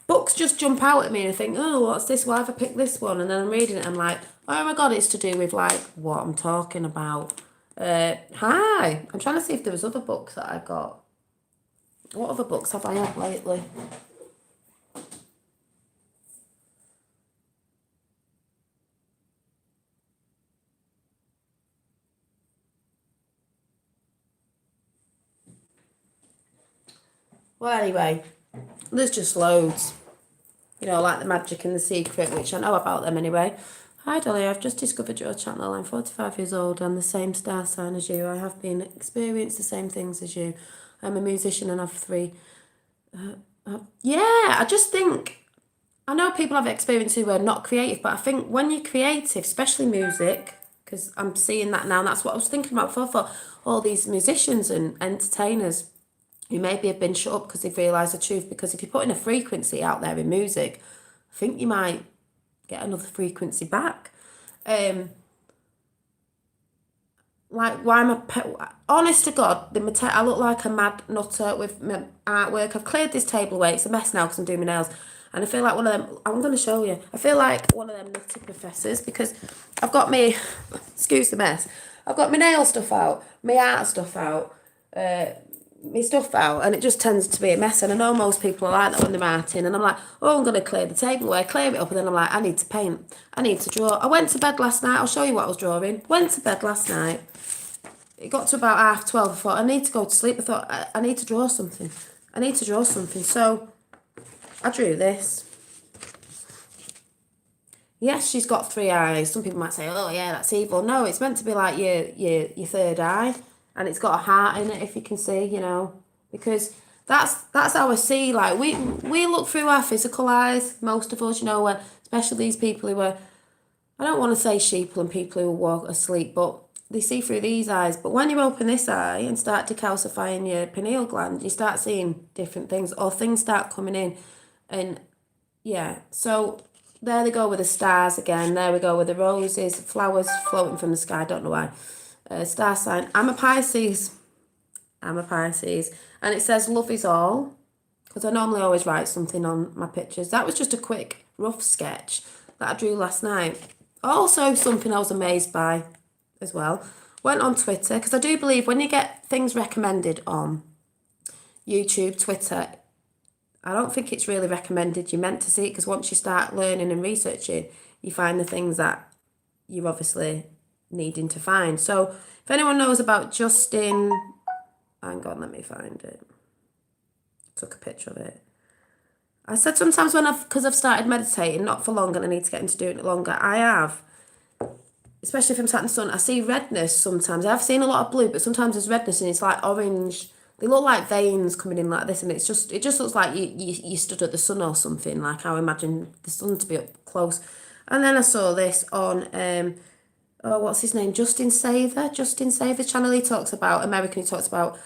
books just jump out at me and I think, oh, what's this? Why have I picked this one? And then I'm reading it, I'm like, oh my God, it's to do with like what I'm talking about. Hi. I'm trying to see if there was other books that I got. What other books have I had lately? Well, anyway, there's just loads. You know, like The Magic and the Secret, which I know about them anyway. Hi, Dolly. I've just discovered your channel. I'm 45 years old and the same star sign as you. I have been experienced the same things as you. I'm a musician and have 3. Yeah, I just think, I know people have experience who are not creative, but I think when you're creative, especially music, because I'm seeing that now, and that's what I was thinking about for all these musicians and entertainers who maybe have been shut up because they've realised the truth. Because if you're putting a frequency out there in music, I think you might get another frequency back. Like, why am I... Honest to God, I look like a mad nutter with my artwork. I've cleared this table away. It's a mess now because I'm doing my nails. And I feel like one of them... I'm going to show you. I feel like one of them nutty professors because I've got me... Excuse the mess. I've got my nail stuff out, my art stuff out, my stuff out, and it just tends to be a mess. And I know most people are like that when they're arting, and I'm like, oh, I'm going to clear the table away, clear it up, and then I'm like, I need to paint, I need to draw. I went to bed last night, I'll show you what I was drawing. Went to bed last night, it got to about 12:30, I thought, I need to go to sleep. I thought, I need to draw something. So I drew this. yes, she's got three eyes. Some people might say, oh yeah, that's evil. No, it's meant to be like your third eye, and it's got a heart in it, if you can see, because that's how I see. Like we look through our physical eyes, most of us, when especially these people who are, I don't want to say sheeple and people who walk asleep, but they see through these eyes. But when you open this eye and start decalcifying your pineal gland, you start seeing different things, or things start coming in, and yeah, so there they go with the stars again. There we go with the roses, flowers floating from the sky. I don't know why. Star sign. I'm a Pisces. I'm a Pisces. And it says love is all. Because I normally always write something on my pictures. That was just a quick, rough sketch that I drew last night. Also, something I was amazed by as well. Went on Twitter, because I do believe when you get things recommended on YouTube, Twitter, I don't think it's really recommended. You're meant to see it, because once you start learning and researching, you find the things that you're obviously needing to find. So if anyone knows about Justin, hang on, let me find it. Took a picture of it. I said sometimes because I've started meditating, not for long, and I need to get into doing it longer, I have, especially if I'm sat in the sun, I see redness sometimes. I've seen a lot of blue, but sometimes there's redness and it's like orange. They look like veins coming in like this, and it just looks like you stood at the sun or something, like how I imagine the sun to be up close. And then I saw this on what's his name? Justin Sather channel. He talks about American, he talks about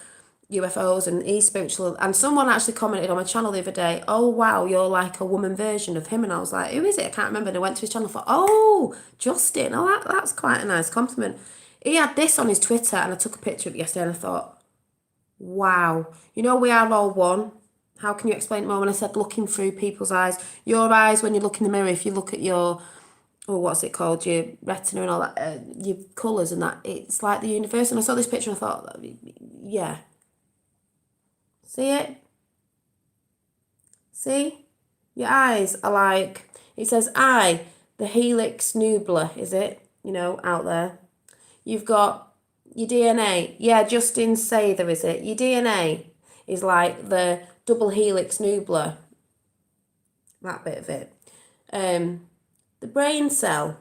UFOs, and he's spiritual. And someone actually commented on my channel the other day, oh wow, you're like a woman version of him. And I was like, who is it? I can't remember. And I went to his channel and thought, oh, Justin. Oh, that's quite a nice compliment. He had this on his Twitter, and I took a picture of it yesterday, and I thought, wow, we are all one. How can you explain it more? When I said looking through people's eyes, your eyes, when you look in the mirror, if you look at your, what's it called, your retina and all that, your colours and that, it's like the universe. And I saw this picture and I thought, yeah. See it? See? Your eyes are like, it says I, the helix nubla, is it? Out there. You've got your DNA. Yeah, Justin Sather, is it? Your DNA is like the double helix nubla. That bit of it. The brain cell.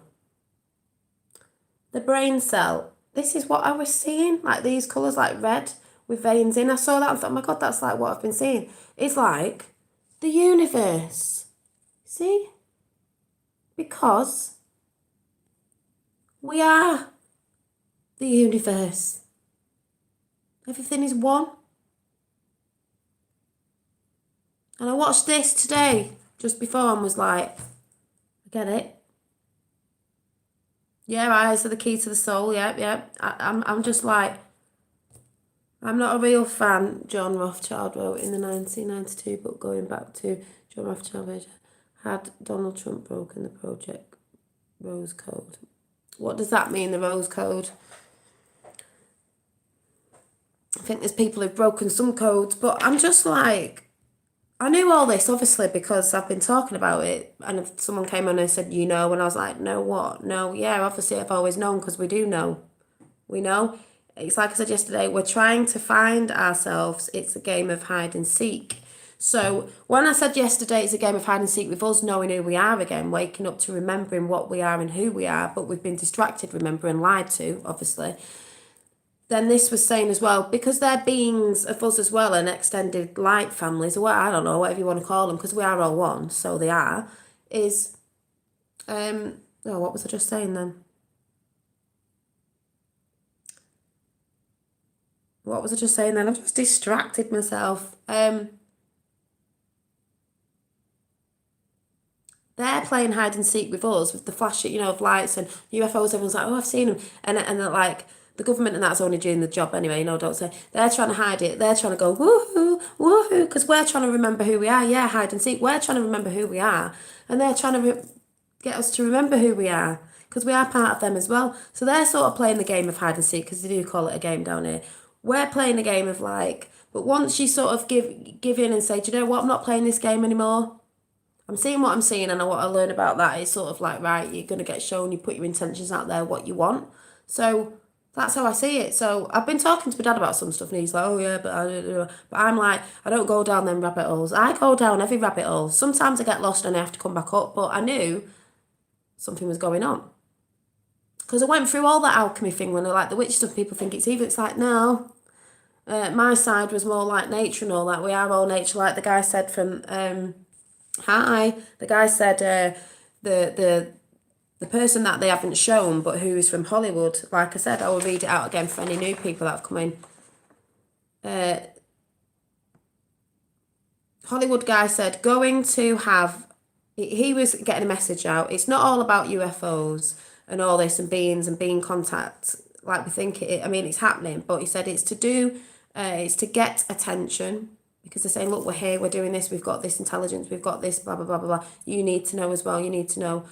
This is what I was seeing. Like these colours, like red with veins in. I saw that and thought, oh my God, that's like what I've been seeing. It's like the universe. See? Because we are the universe. Everything is one. And I watched this today, just before, and was like, I get it. Yeah, eyes are the key to the soul. Yeah. I'm just like, I'm not a real fan, John Rothschild wrote in the 1992 book, going back to John Rothschild, had Donald Trump broken the Project Rose Code. What does that mean, the Rose Code? I think there's people who've broken some codes, but I'm just like, I knew all this, obviously, because I've been talking about it, and if someone came on and said, and I was like, no, what? No, yeah, obviously I've always known, because we do know. We know. It's like I said yesterday, we're trying to find ourselves. It's a game of hide and seek. So when I said yesterday it's a game of hide and seek with us knowing who we are again, waking up to remembering what we are and who we are, but we've been distracted, remember, and lied to, obviously. Then this was saying as well, because they're beings of us as well, and extended light families, or I don't know, whatever you want to call them, because we are all one, so they are, is, what was I just saying then? What was I just saying then? I've just distracted myself. They're playing hide and seek with us, with the flash, of lights and UFOs. Everyone's like, oh, I've seen them. And they're like, the government, and that's only doing the job anyway, don't say. They're trying to hide it. They're trying to go, woohoo, because we're trying to remember who we are. Yeah, hide and seek. We're trying to remember who we are. And they're trying to get us to remember who we are, because we are part of them as well. So they're sort of playing the game of hide and seek, because they do call it a game down here. We're playing a game of like, but once you sort of give in and say, do you know what, I'm not playing this game anymore. I'm seeing what I'm seeing, and I want to learn about that. It's sort of like, right, you're going to get shown, you put your intentions out there, what you want. So that's how I see it. So I've been talking to my dad about some stuff, and he's like, oh yeah, but I'm like, I don't go down them rabbit holes. I go down every rabbit hole. Sometimes I get lost and I have to come back up, but I knew something was going on. Because I went through all that alchemy thing when I like the witch stuff, people think it's evil. It's like, no. My side was more like nature and all that. We are all nature, like the guy said from Hi. The guy said the person that they haven't shown, but who is from Hollywood. Like I said, I will read it out again for any new people that have come in. Hollywood guy said, going to have, he was getting a message out. It's not all about UFOs and all this and beings and being contact like we think it. I mean, it's happening, but he said it's to do, it's to get attention because they're saying, look, we're here, we're doing this, we've got this intelligence, we've got this, blah, blah, blah, blah, blah. You need to know as well, you need to know.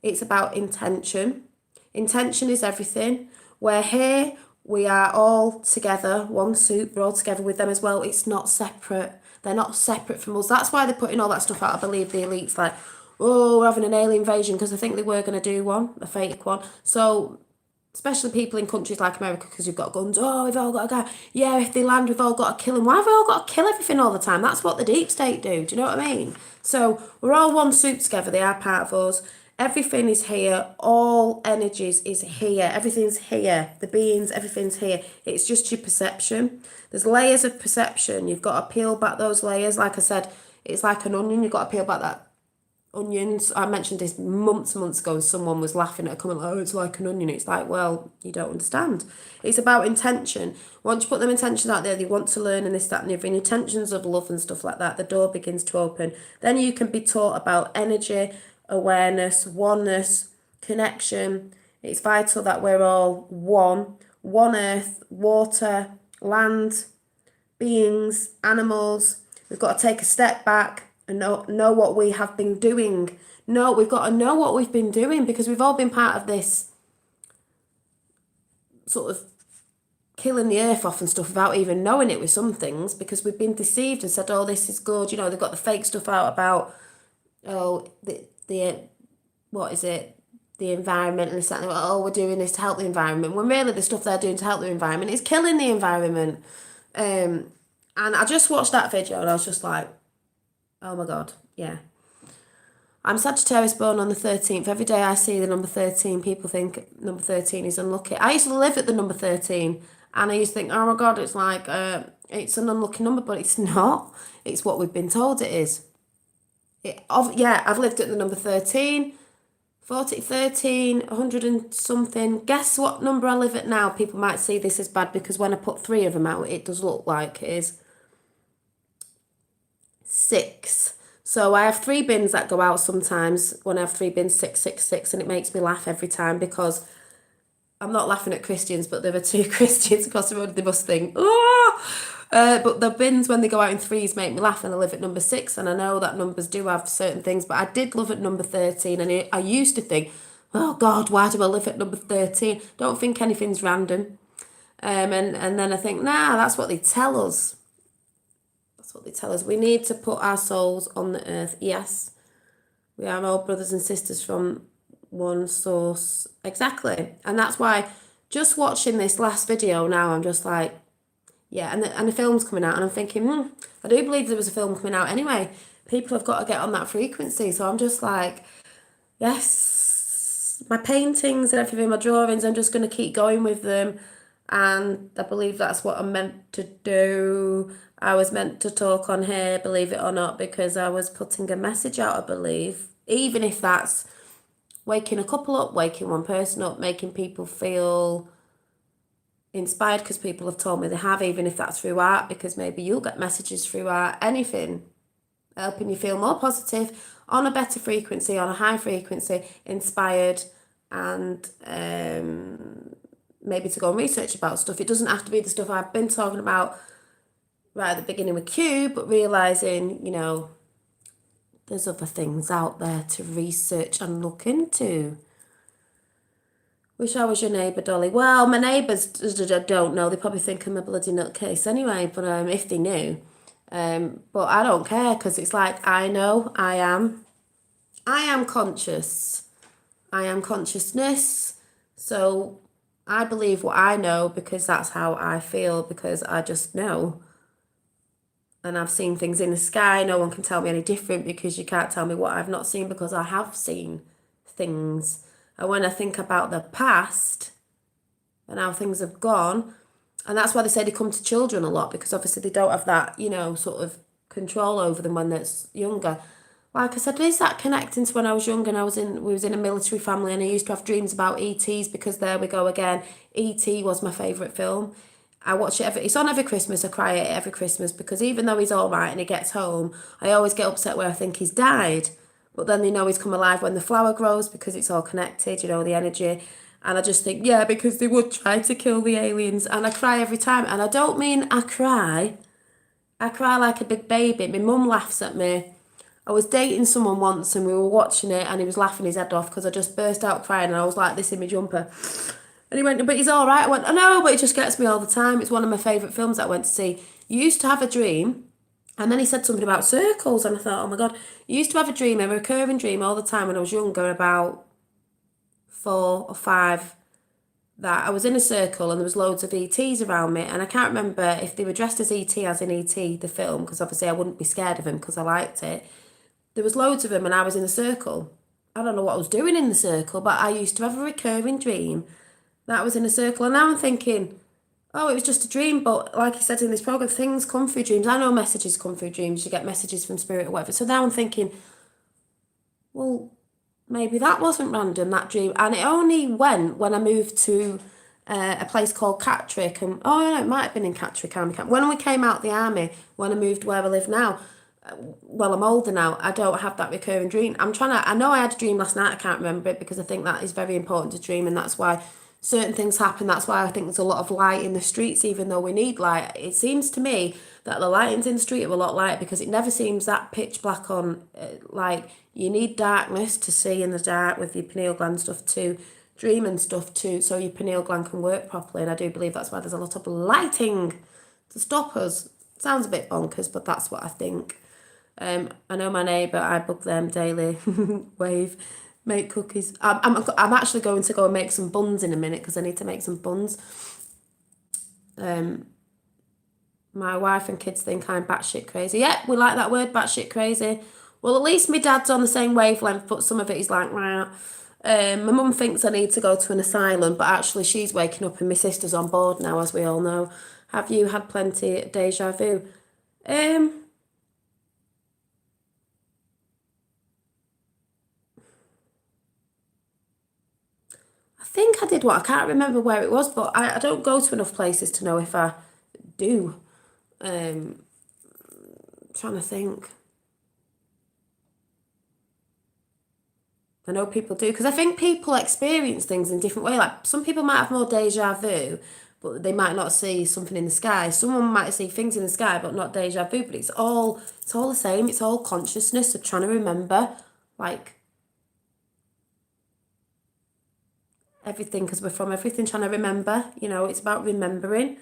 It's about intention. Intention is everything. We're here, we are all together, one soup, we're all together with them as well. It's not separate. They're not separate from us. That's why they're putting all that stuff out. I believe the elites like, oh, we're having an alien invasion, because I think they were going to do one, a fake one. So, especially people in countries like America, because you've got guns. Oh, we've all got to go. Yeah, if they land, we've all got to kill them. Why have we all got to kill everything all the time? That's what the deep state do. Do you know what I mean? So, we're all one soup together. They are part of us. Everything is here. All energies is here. Everything's here. The beings, everything's here. It's just your perception. There's layers of perception. You've got to peel back those layers. Like I said, it's like an onion. You've got to peel back that onions. I mentioned this months ago, and someone was laughing at a comment like, oh, it's like an onion. It's like, well, you don't understand. It's about intention. Once you put them intentions out there, they want to learn and this, that, and the other, and intentions of love and stuff like that, the door begins to open. Then you can be taught about energy, awareness, oneness, connection. It's vital that we're all one earth, water, land, beings, animals. We've got to take a step back and know what we have been doing. No, we've got to know what we've been doing, because we've all been part of this sort of killing the earth off and stuff without even knowing it with some things, because we've been deceived and said, oh, this is good. You know, they've got the fake stuff out about, oh, the what is it, the environment and this, that, and oh, we're doing this to help the environment, when really the stuff they're doing to help the environment is killing the environment. And I just watched that video and I was just like, oh my God, yeah. I'm Sagittarius, born on the 13th. Every day I see the number 13, people think number 13 is unlucky. I used to live at the number 13 and I used to think, oh my God, it's like, it's an unlucky number, but it's not. It's what we've been told it is. I've lived at the number 13, 40, 13, 100 and something. Guess what number I live at now? People might see this as bad because when I put 3 of them out, it does look like it is 6. So I have 3 bins that go out sometimes. When I have 3 bins, 666, and it makes me laugh every time, because I'm not laughing at Christians, but there are 2 Christians across the road. They must think, oh. But the bins, when they go out in 3s, make me laugh, and I live at number 6, and I know that numbers do have certain things, but I did love at number 13, and I used to think, oh God, why do I live at number 13? Don't think anything's random. And then I think, nah, that's what they tell us. That's what they tell us. We need to put our souls on the earth. Yes, we are all brothers and sisters from one source. Exactly. And that's why just watching this last video now, I'm just like, yeah, and the film's coming out, and I'm thinking, I do believe there was a film coming out anyway. People have got to get on that frequency. So I'm just like, yes, my paintings and everything, my drawings, I'm just going to keep going with them. And I believe that's what I'm meant to do. I was meant to talk on here, believe it or not, because I was putting a message out, I believe. Even if that's waking a couple up, waking one person up, making people feel inspired, because people have told me they have, even if that's through art, because maybe you'll get messages through art, anything, helping you feel more positive, on a better frequency, on a high frequency, inspired, and maybe to go and research about stuff. It doesn't have to be the stuff I've been talking about right at the beginning with Q, but realising, you know, there's other things out there to research and look into. Wish I was your neighbour, Dolly. Well, my neighbours don't know. They probably think I'm a bloody nutcase anyway, but if they knew. But I don't care, because it's like, I know, I am conscious. I am consciousness. So I believe what I know, because that's how I feel, because I just know. And I've seen things in the sky. No one can tell me any different, because you can't tell me what I've not seen, because I have seen things. And when I think about the past and how things have gone, and that's why they say they come to children a lot, because obviously they don't have that, sort of control over them when they're younger. Like I said, is that connecting to when I was young and we was in a military family, and I used to have dreams about ETs, because there we go again. ET was my favourite film. I watch it it's on every Christmas. I cry at it every Christmas, because even though he's all right and he gets home, I always get upset where I think he's died. But then he's come alive when the flower grows, because it's all connected, the energy. And I just think, yeah, because they would try to kill the aliens. And I cry every time. And I don't mean I cry. I cry like a big baby. My mum laughs at me. I was dating someone once and we were watching it and he was laughing his head off because I just burst out crying and I was like this in my jumper. And he went, but he's all right. I went, I know, but it just gets me all the time. It's one of my favourite films that I went to see. You used to have a dream. And then he said something about circles and I thought, oh my God. You used to have a recurring dream all the time when I was younger, about 4 or 5, that I was in a circle and there was loads of ETs around me, and I can't remember if they were dressed as ET as in ET the film, because obviously I wouldn't be scared of him because I liked it. There was loads of them and I was in a circle. I don't know what I was doing in the circle, but I used to have a recurring dream that I was in a circle, and now I'm thinking, oh, it was just a dream. But like I said in this program, things come through dreams. I know messages come through dreams. You get messages from spirit or whatever. So now I'm thinking, well, maybe that wasn't random, that dream. And it only went when I moved to a place called Catterick. And no, it might have been in Catterick Army Camp. When we came out the army, when I moved where I live now, well, I'm older now, I don't have that recurring dream. I know I had a dream last night, I can't remember it, because I think that is very important to dream, and that's why certain things happen. That's why I think there's a lot of light in the streets, even though we need light. It seems to me that the lightings in the street are a lot lighter, because it never seems that pitch black on, like, you need darkness to see in the dark with your pineal gland stuff to dream and stuff too, so your pineal gland can work properly, and I do believe that's why there's a lot of lighting to stop us. Sounds a bit bonkers, but that's what I think. I know my neighbour, I bug them daily. Wave, make cookies. I'm actually going to go and make some buns in a minute, because I need to make some buns. My wife and kids think I'm batshit crazy. Yeah, we like that word, batshit crazy. Well, at least my dad's on the same wavelength, but some of it is like, rah. My mum thinks I need to go to an asylum, but actually she's waking up and my sister's on board now, as we all know. Have you had plenty of deja vu? I think I did what I can't remember where it was, but I don't go to enough places to know if I do. Trying to think. I know people do, because I think people experience things in different ways. Like some people might have more deja vu, but they might not see something in the sky. Someone might see things in the sky, but not deja vu. But it's all the same. It's all consciousness of trying to remember, like, everything, because we're from everything, trying to remember. It's about remembering,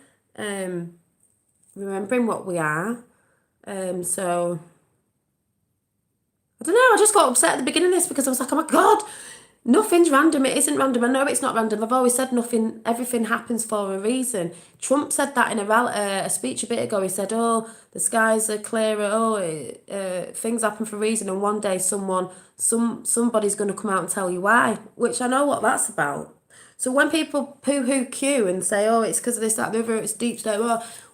remembering what we are. So I don't know. I just got upset at the beginning of this because I was like, oh my God, nothing's random. It isn't random. I know it's not random. I've always said nothing. Everything happens for a reason. Trump said that in a speech a bit ago. He said, "Oh, the skies are clearer. Oh, things happen for a reason." And one day, somebody's going to come out and tell you why. Which I know what that's about. So when people poo-hoo Q and say, "Oh, it's because of this, that, and the other," it's deep state.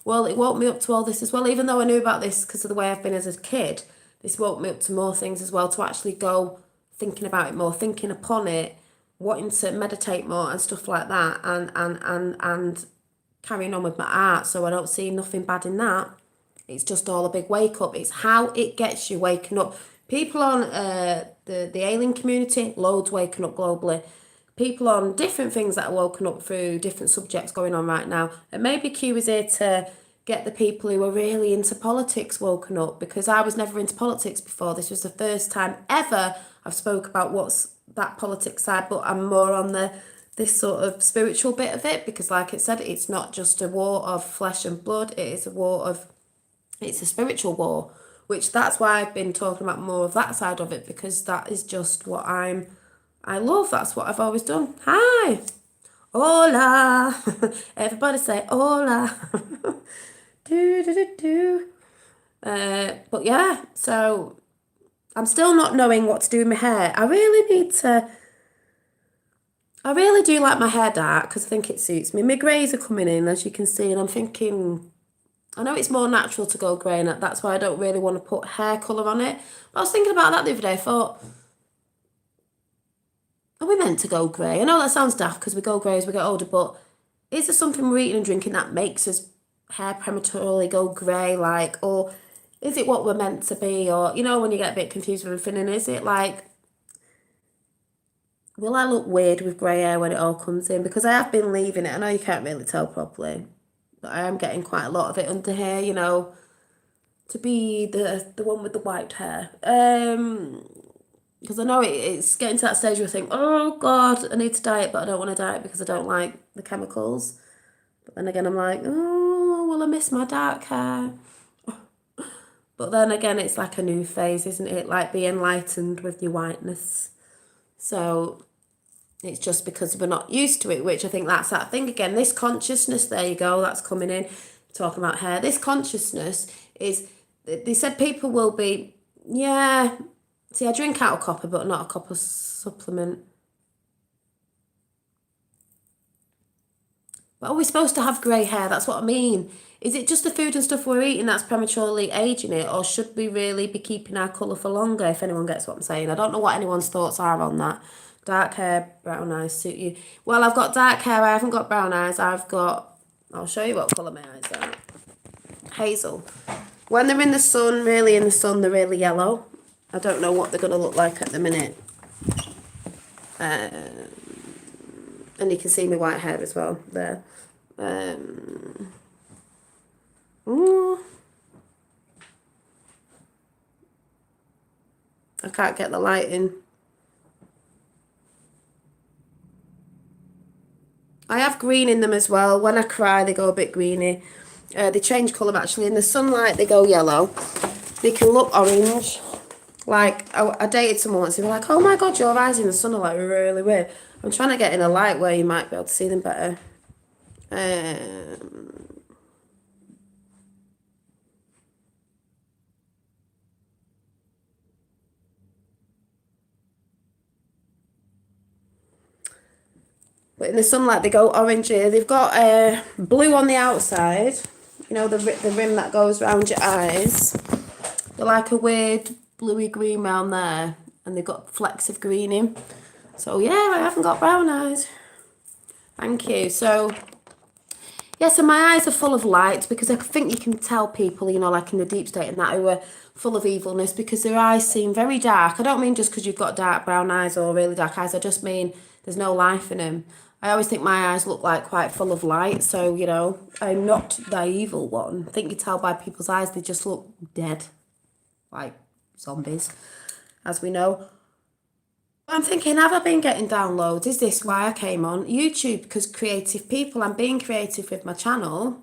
Well, it woke me up to all this as well. Even though I knew about this because of the way I've been as a kid, this woke me up to more things as well. To actually go thinking about it more, thinking upon it, wanting to meditate more and stuff like that, and carrying on with my art. So I don't see nothing bad in that. It's just all a big wake up. It's how it gets you waking up. People on the alien community, loads waking up globally. People on different things that are woken up through different subjects going on right now. And maybe Q is here to get the people who are really into politics woken up, because I was never into politics before. This was the first time ever I've spoke about what's that politics side, but I'm more on this sort of spiritual bit of it, because like it said, it's not just a war of flesh and blood, it's a spiritual war, which that's why I've been talking about more of that side of it, because that is just what I love. That's what I've always done. Hi. Hola. Everybody say hola. do, do, do, do. But yeah, so I'm still not knowing what to do with my hair. I really need to I really do like my hair dark because I think it suits me. My greys are coming in, as you can see, and I'm thinking, I know it's more natural to go grey, and that's why I don't really want to put hair colour on it. But I was thinking about that the other day. I thought, are we meant to go grey? I know that sounds daft because we go grey as we get older, but is there something we're eating and drinking that makes us hair prematurely go grey, like, or is it what we're meant to be? Or, you know, when you get a bit confused with everything, and is it like, will I look weird with grey hair when it all comes in? Because I have been leaving it. I know you can't really tell properly, but I am getting quite a lot of it under here, you know, to be the one with the white hair. Because I know it's getting to that stage where I think, oh God, I need to dye it, but I don't want to dye it because I don't like the chemicals. But then again, I'm like, oh, well, I miss my dark hair. But then again, it's like a new phase, isn't it? Like be enlightened with your whiteness. So it's just because we're not used to it, which I think that's that thing again. This consciousness, there you go, that's coming in, talking about hair. This consciousness is, they said people will be, yeah, see, I drink out of copper, but not a copper supplement. But are we supposed to have grey hair? That's what I mean. Is it just the food and stuff we're eating that's prematurely aging it, or should we really be keeping our colour for longer, if anyone gets what I'm saying? I don't know what anyone's thoughts are on that. Dark hair, brown eyes suit you. Well, I've got dark hair, I haven't got brown eyes. I'll show you what colour my eyes are. Hazel. When they're in the sun, really in the sun, they're really yellow. I don't know what they're going to look like at the minute. And you can see my white hair as well there. Ooh. I can't get the light in. I have green in them as well. When I cry, they go a bit greeny. They change colour actually. In the sunlight, they go yellow. They can look orange. Like, I dated someone once, they were like, oh my God, your eyes in the sun are like really weird. I'm trying to get in a light where you might be able to see them better. But in the sunlight, they go orangey. They've got blue on the outside. You know, the rim that goes around your eyes. They're like a weird bluey green round there. And they've got flecks of green in. So, yeah, I haven't got brown eyes. Thank you. So, yeah, so my eyes are full of light because I think you can tell people, you know, like in the deep state and that, who are full of evilness because their eyes seem very dark. I don't mean just because you've got dark brown eyes or really dark eyes. I just mean there's no life in them. I always think my eyes look like quite full of light. So, you know, I'm not the evil one. I think you tell by people's eyes, they just look dead. Like zombies, as we know. I'm thinking, have I been getting downloads? Is this why I came on YouTube? Because creative people, I'm being creative with my channel,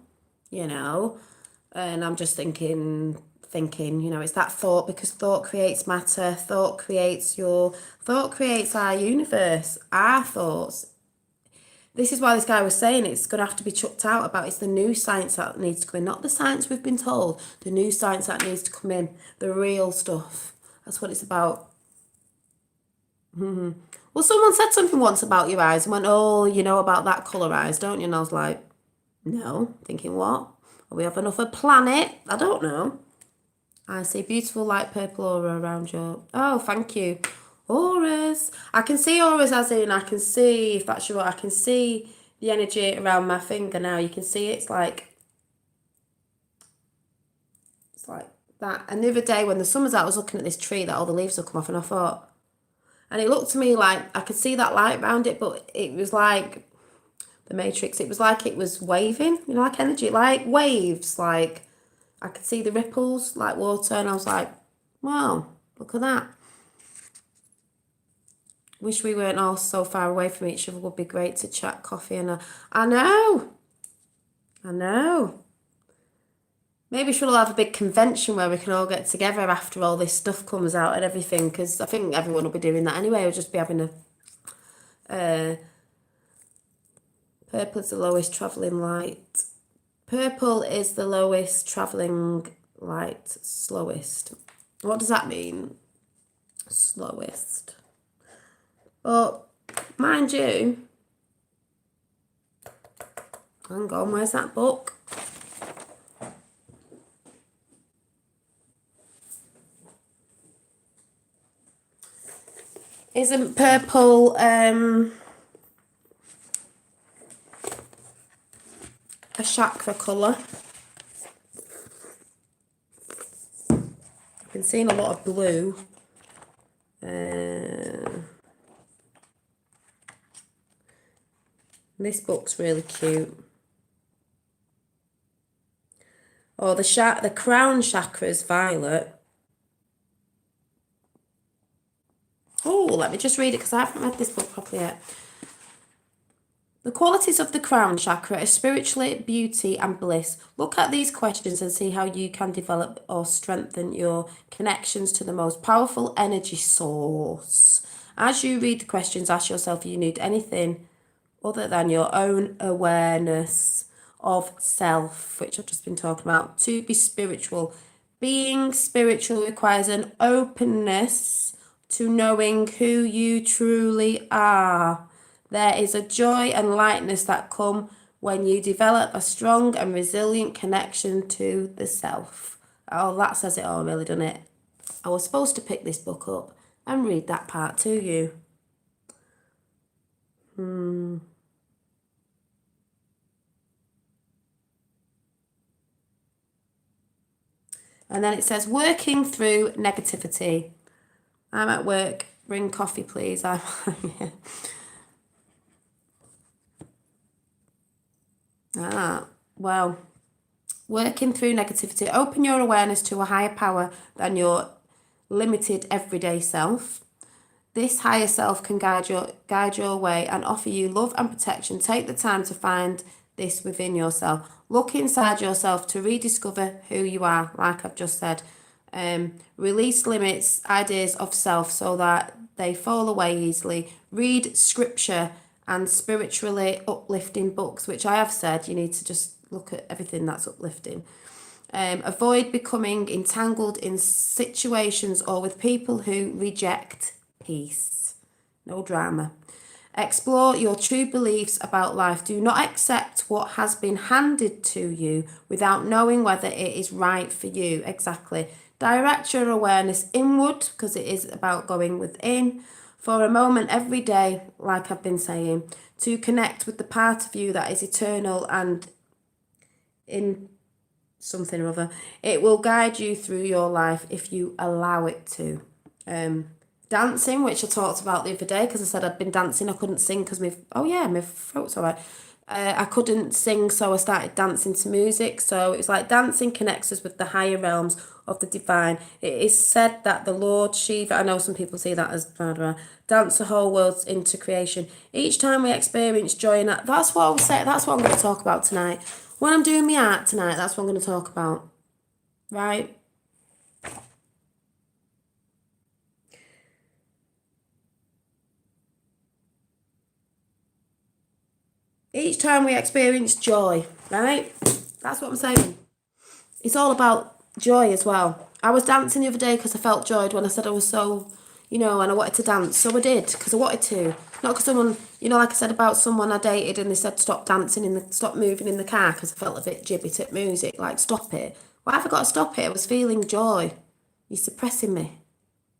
you know, and I'm just thinking, you know, it's that thought, because thought creates matter, thought creates our universe, our thoughts. This is why this guy was saying it's going to have to be chucked out about, it's the new science that needs to come in, not the science we've been told, the new science that needs to come in, the real stuff. That's what it's about. Well, someone said something once about your eyes and went, oh, you know about that colour eyes, don't you? And I was like, no. Thinking, what? Are we have another planet? I don't know. I see beautiful light purple aura around your... Oh, thank you. Auras. I can see auras as in, I can see, if that's your... I can see the energy around my finger now. You can see it's like that. And the other day when the sun was out, I was looking at this tree that all the leaves had come off and I thought... And it looked to me like I could see that light around it, but it was like the Matrix. It was like it was waving, you know, like energy, like waves. Like I could see the ripples, like water, and I was like, wow, look at that. Wish we weren't all so far away from each other. Would be great to chat coffee and I know. Maybe she'll have a big convention where we can all get together after all this stuff comes out and everything, because I think everyone will be doing that anyway. We'll just be having a... Purple is the lowest travelling light. Purple is the lowest travelling light. Slowest. What does that mean? Slowest. But, mind you, Hang on, where's that book? Isn't purple a chakra colour? I've been seeing a lot of blue. This book's really cute. Oh, the crown chakra is violet. Oh, let me just read it because I haven't read this book properly yet. The qualities of the crown chakra are spiritually, beauty, and bliss. Look at these questions and see how you can develop or strengthen your connections to the most powerful energy source. As you read the questions, ask yourself if you need anything other than your own awareness of self, which I've just been talking about, to be spiritual. Being spiritual requires an openness to knowing who you truly are. There is a joy and lightness that come when you develop a strong and resilient connection to the self. Oh, that says it all, really, doesn't it? I was supposed to pick this book up and read that part to you. And then it says, working through negativity. I'm at work. Bring coffee, please. Well, working through negativity. Open your awareness to a higher power than your limited everyday self. This higher self can guide your way and offer you love and protection. Take the time to find this within yourself. Look inside yourself to rediscover who you are, like I've just said. Release limits, ideas of self so that they fall away easily. Read scripture and spiritually uplifting books, which I have said you need to just look at everything that's uplifting. Avoid becoming entangled in situations or with people who reject peace. No drama. Explore your true beliefs about life. Do not accept what has been handed to you without knowing whether it is right for you. Exactly. Direct your awareness inward because it is about going within for a moment every day, like I've been saying, to connect with the part of you that is eternal and in something or other. It will guide you through your life if you allow it to. Dancing, which I talked about the other day because I said I'd been dancing. I couldn't sing because my throat's all right. I couldn't sing, so I started dancing to music. So it was like dancing connects us with the higher realms of the divine. It is said that the Lord Shiva, I know some people see that as blah, blah, dance the whole world into creation. Each time we experience joy in that, that's what I'll say. That's what I'm going to talk about tonight. When I'm doing my art tonight, that's what I'm going to talk about. Right? Each time we experience joy, right? That's what I'm saying. It's all about joy as well. I was dancing the other day because I felt joyed when I said I was so, and I wanted to dance. So I did because I wanted to. Not because someone, like I said about someone I dated and they said stop dancing, stop moving in the car because I felt a bit gibbet at music. Like, stop it. Why have I got to stop it? I was feeling joy. You're suppressing me.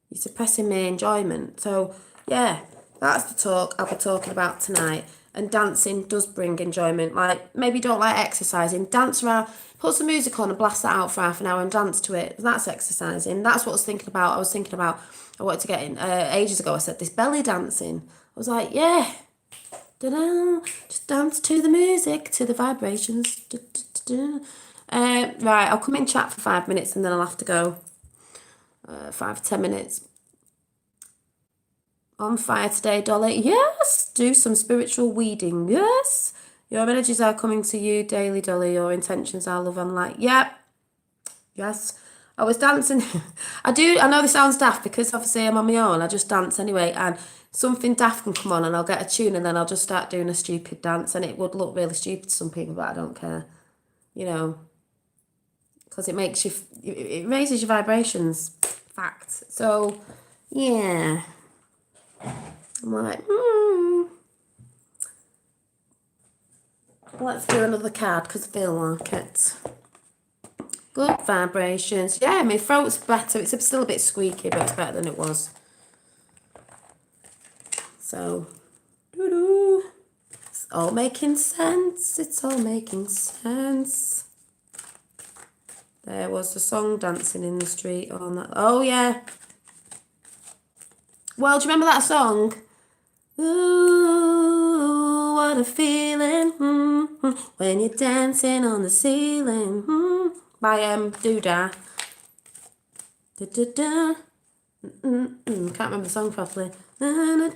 You're suppressing my enjoyment. So, yeah, that's the talk I'll be talking about tonight. And dancing does bring enjoyment. Like, maybe you don't like exercising. Dance around, put some music on and blast that out for half an hour and dance to it. That's exercising. That's what I was thinking about. I wanted to get in. Ages ago, I said this belly dancing. I was like, yeah. Da-da, just dance to the music, to the vibrations. Right, I'll come in chat for 5 minutes and then I'll have to go. 5-10 minutes. On fire today, Dolly. Yes. Do some spiritual weeding. Yes. Your energies are coming to you daily, Dolly. Your intentions are love and light. Yep. Yes. I was dancing. I know this sounds daft because obviously I'm on my own. I just dance anyway. And something daft can come on and I'll get a tune and then I'll just start doing a stupid dance. And it would look really stupid to some people, but I don't care. Because it makes you, it raises your vibrations. Fact. So, yeah. I'm like, Let's do another card because I feel like it. Good vibrations. Yeah, my throat's better. It's still a bit squeaky, but it's better than it was. So, doo-doo. It's all making sense. It's all making sense. There was the song Dancing in the Street on that. Oh, yeah. Well, do you remember that song? Ooh, what a feeling when you're dancing on the ceiling by Doodah. Da, da, da. Can't remember the song properly. And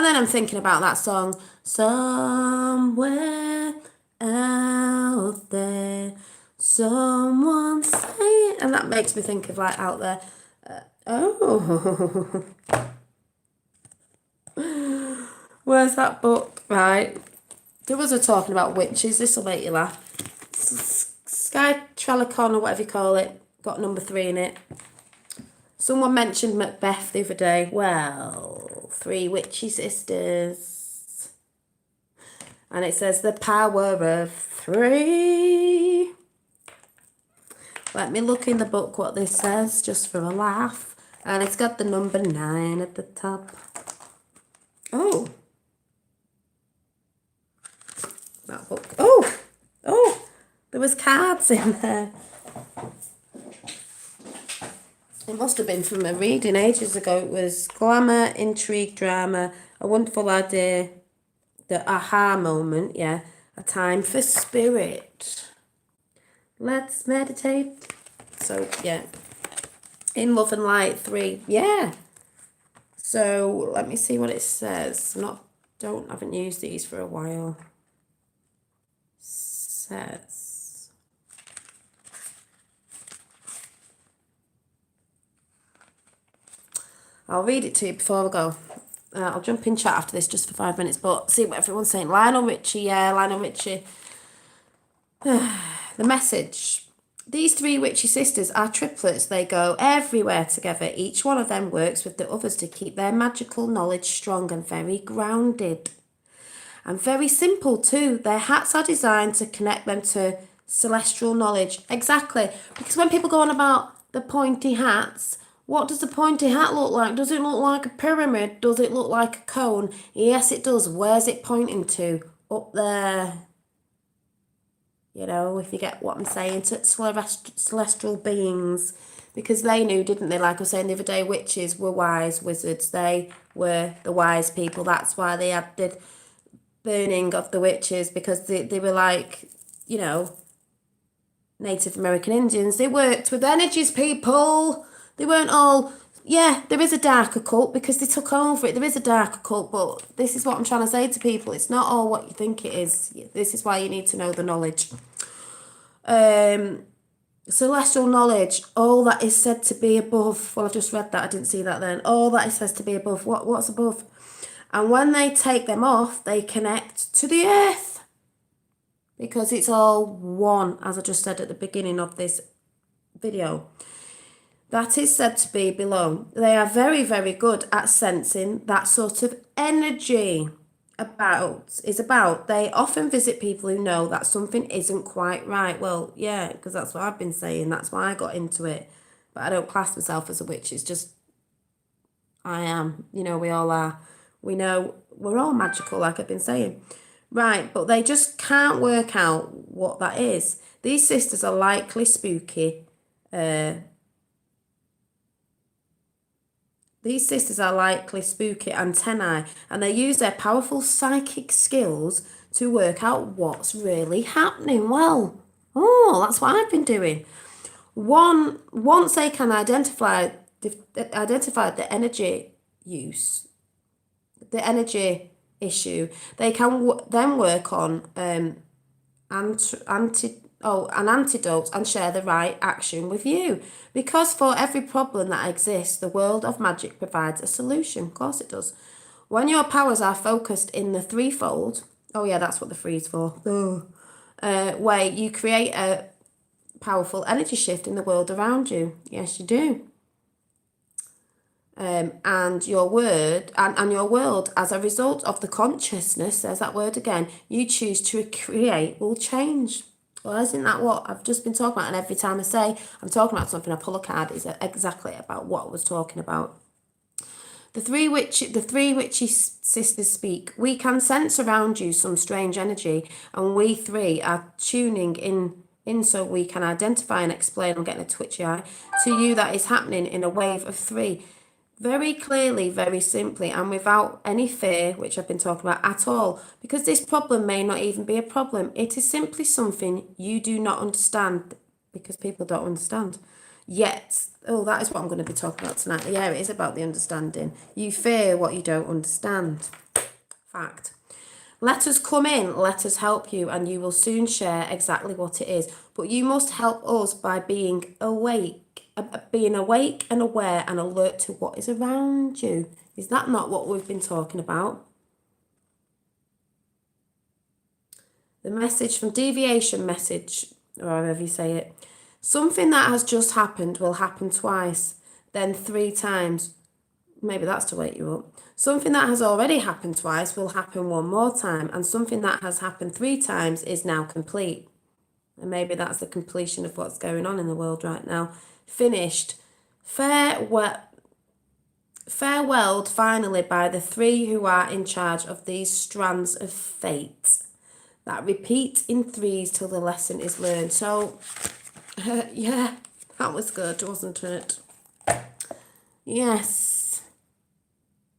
then I'm thinking about that song, somewhere out there, someone saying, and that makes me think of like out there. Oh, where's that book? Right, there was a talking about witches. This will make you laugh. Sky Trellicon or whatever you call it, got number 3 in it. Someone mentioned Macbeth the other day. Well, 3 witchy sisters. And it says the power of 3. Let me look in the book what this says, just for a laugh. And it's got the number 9 at the top. Oh. That book. Oh. There was cards in there. It must have been from a reading ages ago. It was glamour, intrigue, drama, a wonderful idea, the aha moment, yeah, a time for spirit. Let's meditate. So, yeah. In Love and Light 3, yeah. So, let me see what it says. Haven't used these for a while. Says. I'll read it to you before we go. I'll jump in chat after this just for 5 minutes, but see what everyone's saying. Lionel Richie, yeah, Lionel Richie. The message. These 3 witchy sisters are triplets. They go everywhere together. Each one of them works with the others to keep their magical knowledge strong and very grounded. And very simple too. Their hats are designed to connect them to celestial knowledge. Exactly. Because when people go on about the pointy hats, what does the pointy hat look like? Does it look like a pyramid? Does it look like a cone? Yes, it does. Where's it pointing to? Up there. You know, if you get what I'm saying, to celestial beings. Because they knew, didn't they? Like I was saying the other day, witches were wise wizards. They were the wise people. That's why they had the burning of the witches, because they were like, you know, Native American Indians. They worked with energies, people. They weren't all, yeah, there is a dark occult because they took over it. There is a dark occult, but this is what I'm trying to say to people. It's not all what you think it is. This is why you need to know the knowledge. Celestial knowledge, all that is said to be above. Well, I've just read that. I didn't see that then. All that is said to be above. What's above? And when they take them off, they connect to the earth. Because it's all one, as I just said at the beginning of this video. That is said to be below. They are very, very good at sensing that sort of energy about. They often visit people who know that something isn't quite right. Well, yeah, because that's what I've been saying. That's why I got into it. But I don't class myself as a witch. It's just, I am. You know, we all are. We know we're all magical, like I've been saying. Right, but they just can't work out what that is. These sisters are likely spooky. These sisters are likely spooky antennae, and they use their powerful psychic skills to work out what's really happening. Well, that's what I've been doing. Once they can identify the energy use, the energy issue, they can then work on an antidote and share the right action with you. Because for every problem that exists, the world of magic provides a solution. Of course it does. When your powers are focused in the threefold, oh yeah, that's what the three is for, way, you create a powerful energy shift in the world around you. Yes, you do. and your word and your world as a result of the consciousness, there's that word again, you choose to create will change. Well, isn't that what I've just been talking about? And every time I say I'm talking about something, I pull a card, is exactly about what I was talking about. The three witchy sisters speak. We can sense around you some strange energy, and we three are tuning in so we can identify and explain. I'm getting a twitchy eye to you that is happening in a wave of three. Very clearly, very simply, and without any fear, which I've been talking about at all, because this problem may not even be a problem. It is simply something you do not understand, because people don't understand. Yet, oh, that is what I'm going to be talking about tonight. Yeah, it is about the understanding. You fear what you don't understand. Fact. Let us come in, let us help you, and you will soon share exactly what it is. But you must help us by being awake and aware and alert to what is around you. Is that not what we've been talking about? The message from deviation message, or however you say it. Something that has just happened will happen twice, then 3 times. Maybe that's to wake you up. Something that has already happened twice will happen 1 more time, and something that has happened 3 times is now complete. And maybe that's the completion of what's going on in the world right now. Finished. Farewelled finally by the 3 who are in charge of these strands of fate that repeat in 3s till the lesson is learned. So, yeah, that was good, wasn't it? Yes.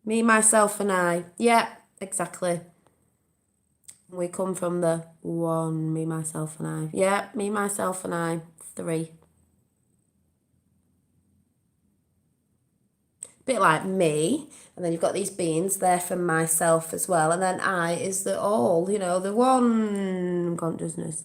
Me, myself, and I. Yeah, exactly. We come from the 1, me, myself, and I. Yeah, me, myself, and I. 3. Bit like me, and then you've got these beings there for myself as well, and then I is the all, the one consciousness.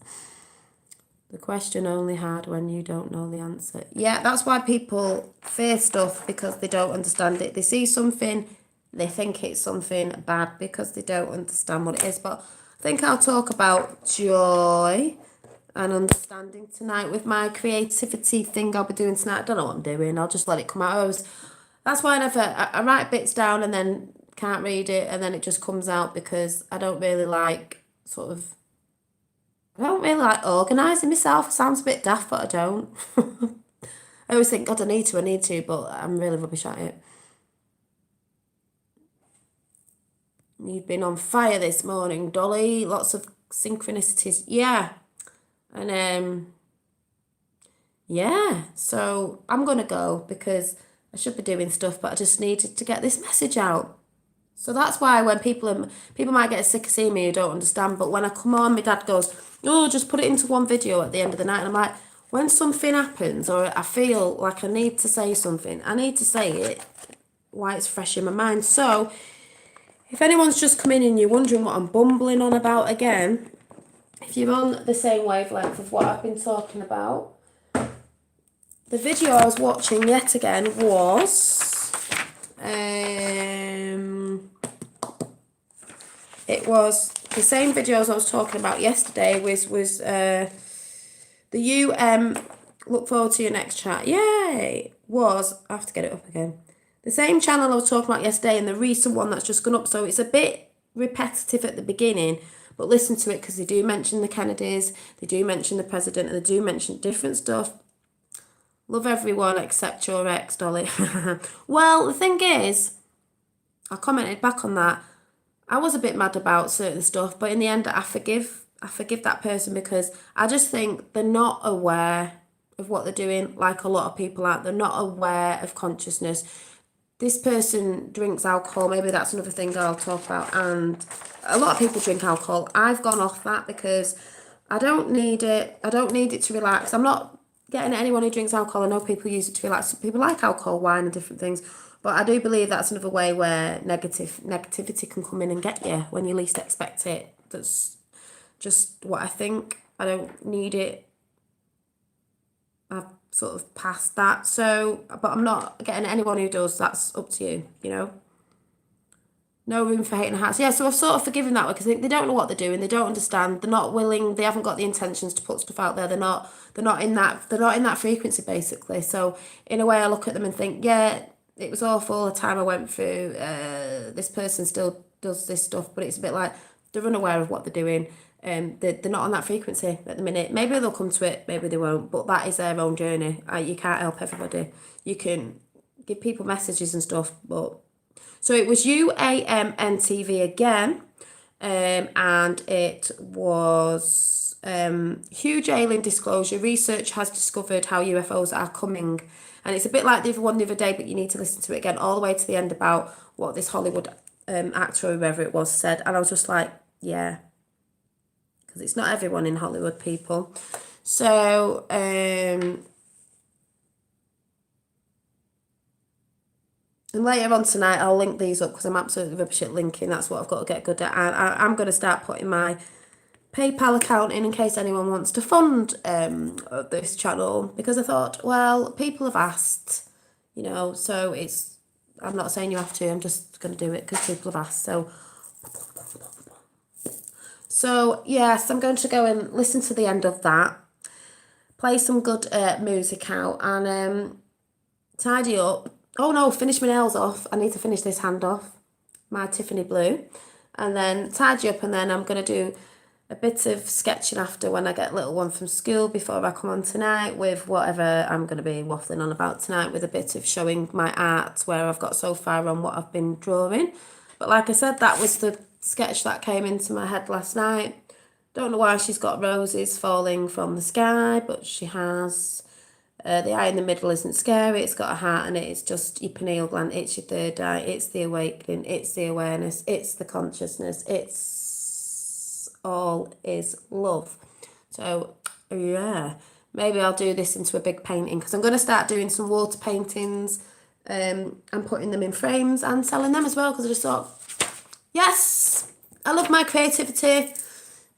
The question only hard when you don't know the answer. Yeah, that's why people fear stuff, because they don't understand it. They see something, they think it's something bad because they don't understand what it is. But I think I'll talk about joy and understanding tonight with my creativity thing I'll be doing tonight. I don't know what I'm doing. I'll just let it come out. That's why I write bits down and then can't read it, and then it just comes out, because I don't really like organising myself. It sounds a bit daft, but I don't. I always think, God, I need to, but I'm really rubbish at it. You've been on fire this morning, Dolly. Lots of synchronicities. Yeah. And yeah, so I'm gonna go, because I should be doing stuff, but I just needed to get this message out. So that's why when people might get sick of seeing me who don't understand, but when I come on, my dad goes, oh, just put it into one video at the end of the night. And I'm like, when something happens or I feel like I need to say something, I need to say it while it's fresh in my mind. So if anyone's just come in and you're wondering what I'm bumbling on about again, if you're on the same wavelength of what I've been talking about, the video I was watching yet again was, it was the same videos I was talking about yesterday, was the look forward to your next chat. Yay! I have to get it up again. The same channel I was talking about yesterday and the recent one that's just gone up. So it's a bit repetitive at the beginning, but listen to it, because they do mention the Kennedys, they do mention the president, and they do mention different stuff. Love everyone except your ex, Dolly. Well, the thing is, I commented back on that. I was a bit mad about certain stuff, but in the end, I forgive that person, because I just think they're not aware of what they're doing, like a lot of people aren't. They're not aware of consciousness. This person drinks alcohol. Maybe that's another thing I'll talk about. And a lot of people drink alcohol. I've gone off that because I don't need it. I don't need it to relax. I'm not getting at anyone who drinks alcohol. I know people use it to relax. People like alcohol, wine, and different things. But I do believe that's another way where negativity can come in and get you when you least expect it. That's just what I think. I don't need it. I've sort of passed that. So, but I'm not getting at anyone who does. That's up to you, No room for hate and hearts. Yeah, so I've sort of forgiven that way, because they don't know what they're doing. They don't understand. They're not willing. They haven't got the intentions to put stuff out there. They're not in that frequency, basically. So in a way, I look at them and think, yeah, it was awful the time I went through. This person still does this stuff, but it's a bit like they're unaware of what they're doing. They're not on that frequency at the minute. Maybe they'll come to it, maybe they won't, but that is their own journey. You can't help everybody. You can give people messages and stuff, but so it was UAMNTV again, and it was huge alien disclosure. Research has discovered how UFOs are coming, and it's a bit like the other one the other day, but you need to listen to it again all the way to the end about what this Hollywood actor or whoever it was said, and I was just like, yeah, because it's not everyone in Hollywood, people. So and later on tonight, I'll link these up because I'm absolutely rubbish at linking. That's what I've got to get good at. And I'm going to start putting my PayPal account in case anyone wants to fund this channel, because I thought, well, people have asked, so I'm not saying you have to, I'm just going to do it because people have asked. So yes, I'm going to go and listen to the end of that, play some good music out, and tidy up. Oh no, finish my nails off. I need to finish this hand off, my Tiffany blue, and then tidy up, and then I'm going to do a bit of sketching after when I get little one from school before I come on tonight with whatever I'm going to be waffling on about tonight, with a bit of showing my art where I've got so far on what I've been drawing. But like I said, that was the sketch that came into my head last night. Don't know why she's got roses falling from the sky, but she has. The eye in the middle isn't scary, it's got a heart in it, it's just your pineal gland, it's your third eye, it's the awakening, it's the awareness, it's the consciousness, it's all is love. So yeah, maybe I'll do this into a big painting, because I'm going to start doing some water paintings and putting them in frames and selling them as well, because I just thought, yes, I love my creativity,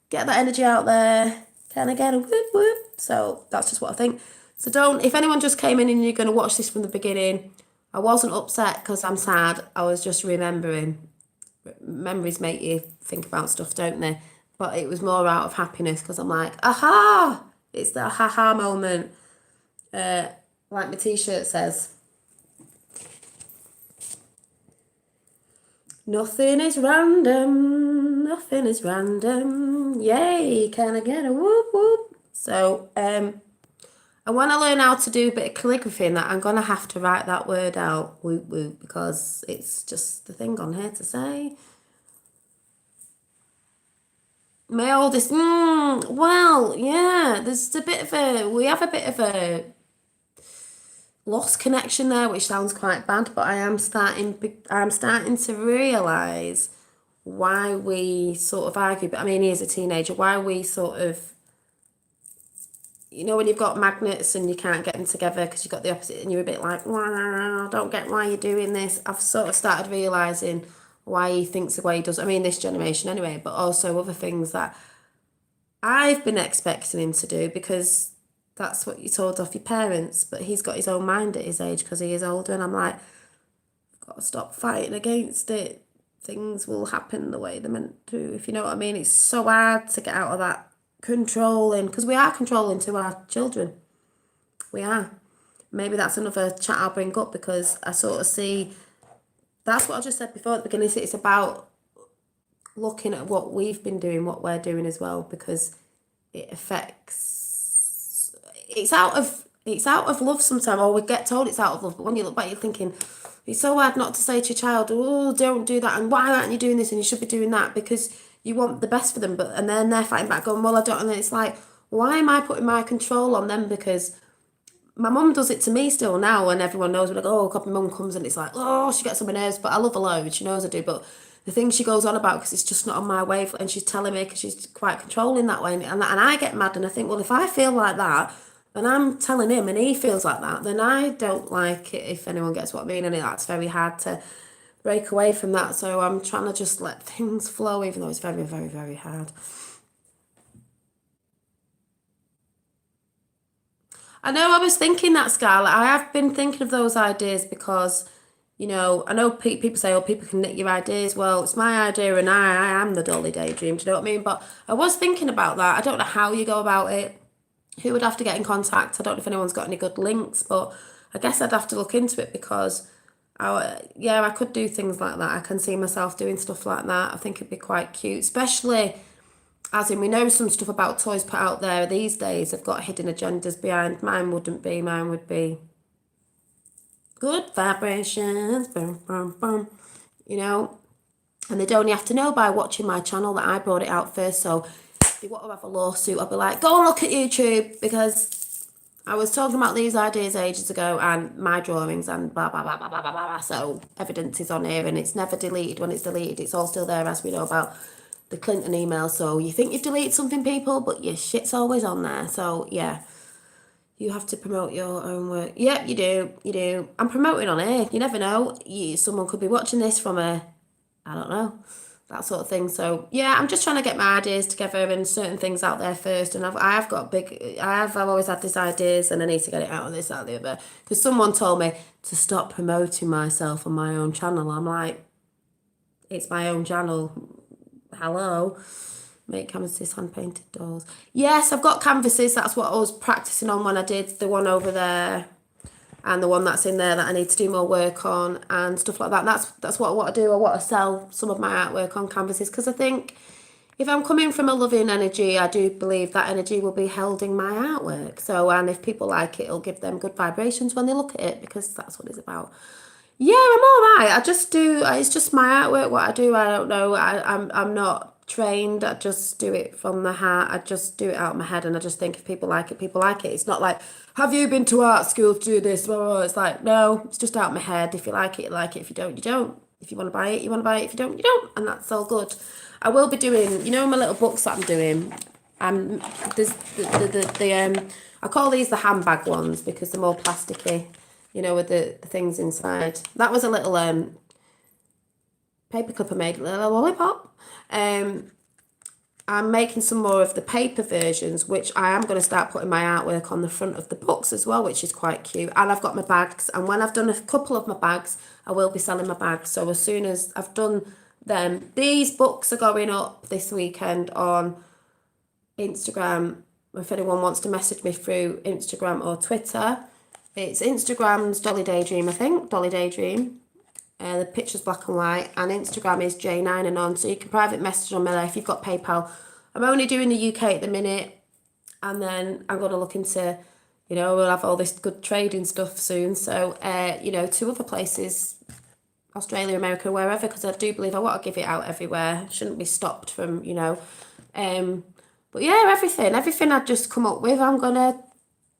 get that energy out there, can I get a whoop whoop? So that's just what I think. So if anyone just came in and you're going to watch this from the beginning, I wasn't upset because I'm sad. I was just remembering. Memories make you think about stuff, don't they? But it was more out of happiness because I'm like, aha! It's the aha moment. Like my t-shirt says. Nothing is random. Nothing is random. Yay, can I get a whoop whoop? So, and when I learn how to do a bit of calligraphy and that, I'm going to have to write that word out, whoop whoop, because it's just the thing on here to say. My oldest, well, yeah, we have a bit of a lost connection there, which sounds quite bad, but I'm starting to realise why we sort of argue, but I mean, he is a teenager, why we sort of, when you've got magnets and you can't get them together because you've got the opposite, and you're a bit like, I don't get why you're doing this. I've sort of started realising why he thinks the way he does. I mean, this generation anyway, but also other things that I've been expecting him to do because that's what you're told off your parents. But he's got his own mind at his age because he is older, and I'm like, I've got to stop fighting against it. Things will happen the way they're meant to, if you know what I mean. It's so hard to get out of that controlling, because we are controlling to our children. We are. Maybe that's another chat I'll bring up, because I sort of see, that's what I just said before at the beginning, it's about looking at what we've been doing, what we're doing as well, because it affects, it's out of love sometimes, or we get told it's out of love, but when you look back you're thinking, it's so hard not to say to your child, oh, don't do that, and why aren't you doing this, and you should be doing that, because you want the best for them, and then they're fighting back going, well, I don't, and then it's like, why am I putting my control on them? Because my mum does it to me still now, and everyone knows, we're like, oh God, my mum comes and it's like, oh, she gets on my nerves, but I love her loads, she knows I do, but the things she goes on about, because it's just not on my wave, and she's telling me, because she's quite controlling that way, and I get mad, and I think, well, if I feel like that, and I'm telling him, and he feels like that, then I don't like it, if anyone gets what I mean, and that's very hard to break away from that, so I'm trying to just let things flow, even though it's very, very, very hard. I know I was thinking that, Scarlett. I have been thinking of those ideas because, I know people say, oh, people can nick your ideas. Well, it's my idea and I am the Dolly Daydream, do you know what I mean? But I was thinking about that. I don't know how you go about it. Who would have to get in contact? I don't know if anyone's got any good links, but I guess I'd have to look into it, because Yeah, I could do things like that. I can see myself doing stuff like that. I think it'd be quite cute, especially as in we know some stuff about toys put out there these days have got hidden agendas behind. Mine wouldn't be. Mine would be good vibrations, boom, boom, boom. You know, and they'd only have to know by watching my channel that I brought it out first. So if they want to have a lawsuit, I'll be like, go and look at YouTube because I was talking about these ideas ages ago and my drawings and blah, blah, blah, blah, blah, blah, blah. So evidence is on here and it's never deleted. When it's deleted, it's all still there, as we know about the Clinton email. So you think you've deleted something, people, but your shit's always on there. So yeah, you have to promote your own work. Yep, you do. You do. I'm promoting on here. You never know. Someone could be watching this from I don't know, that sort of thing. So yeah, I'm just trying to get my ideas together and certain things out there first. And I've always had these ideas and I need to get it out of this, out of the other. Because someone told me to stop promoting myself on my own channel. I'm like, it's my own channel. Hello. Make canvases, hand painted dolls. Yes, I've got canvases. That's what I was practicing on when I did the one over there and the one that's in there that I need to do more work on and stuff like that. That's what I want to do. I want to sell some of my artwork on canvases because I think if I'm coming from a loving energy, I do believe that energy will be held in my artwork. So, and if people like it, it'll give them good vibrations when they look at it because that's what it's about. Yeah, I'm all right. I just do. It's just my artwork. What I do, I don't know. I'm not trained. I just do it from the heart. I just do it out of my head, and I just think if people like it, people like it. It's not like, have you been to art school to do this? Blah, blah, blah. It's like, no, it's just out of my head. If you like it, you like it. If you don't, you don't. If you want to buy it, you want to buy it. If you don't, you don't, and that's all good. I will be doing, my little books that I'm doing. There's I call these the handbag ones because they're more plasticky, with the things inside. That was a little paper clip I made, a little lollipop. I'm making some more of the paper versions, which I am going to start putting my artwork on the front of the books as well, which is quite cute. And I've got my bags, and when I've done a couple of my bags, I will be selling my bags. So as soon as I've done them, these books are going up this weekend on Instagram. If anyone wants to message me through Instagram or Twitter, it's Instagram's Dolly Daydream, I think, Dolly Daydream. The picture's black and white, and Instagram is J9 and on, so you can private message on me there if you've got PayPal. I'm only doing the UK at the minute, and then I'm going to look into, we'll have all this good trading stuff soon. So, to other places, Australia, America, wherever, because I do believe I want to give it out everywhere. Shouldn't be stopped from, but yeah, everything I've just come up with, I'm going to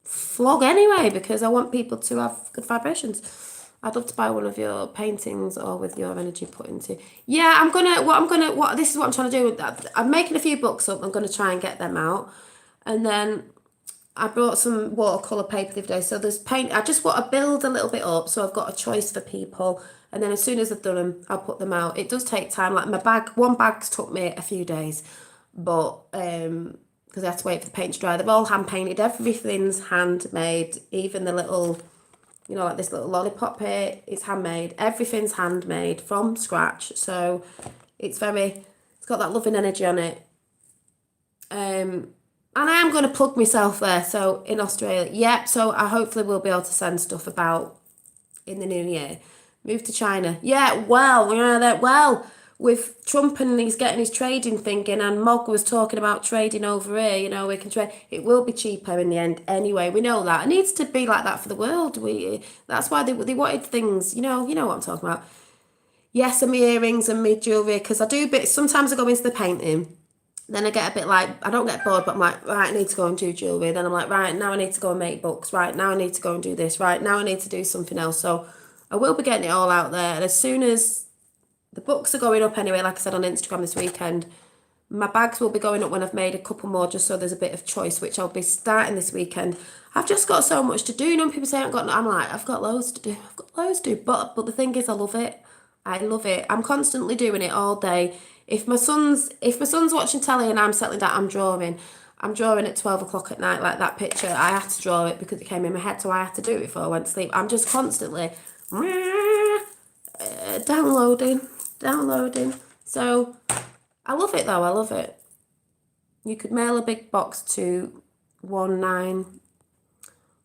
flog anyway, because I want people to have good vibrations. I'd love to buy one of your paintings or with your energy put into. Yeah, this is what I'm trying to do. I'm making a few books up. I'm going to try and get them out. And then I brought some watercolour paper the other day. So there's paint. I just want to build a little bit up. So I've got a choice for people. And then as soon as I've done them, I'll put them out. It does take time. Like one bag's took me a few days. But, because I have to wait for the paint to dry. They're all hand painted. Everything's handmade. Even the little, like this little lollipop here, it's handmade. Everything's handmade from scratch. So it's got that loving energy on it. And I am going to plug myself there. So in Australia, yeah. So I hopefully will be able to send stuff about in the new year. Move to China. Yeah, with Trump and he's getting his trading thinking, and Mog was talking about trading over here, we can trade. It will be cheaper in the end anyway. We know that. It needs to be like that for the world. That's why they wanted things, you know what I'm talking about. Yes, and my earrings and my jewellery, because I do sometimes I go into the painting, then I get a bit like, I don't get bored, but I'm like, right, I need to go and do jewellery. Then I'm like, right, now I need to go and make books. Right, now I need to go and do this. Right, now I need to do something else. So I will be getting it all out there. And as soon as the books are going up anyway, like I said on Instagram this weekend, my bags will be going up when I've made a couple more, just so there's a bit of choice, which I'll be starting this weekend. I've just got so much to do. People say I'm like, I've got loads to do. But the thing is, I love it. I'm constantly doing it all day. If my son's watching telly and I'm settling down, I'm drawing. I'm drawing at 12 o'clock at night, like that picture. I had to draw it because it came in my head, so I had to do it before I went to sleep. I'm just constantly downloading. So I love it though. I love it. You could mail a big box to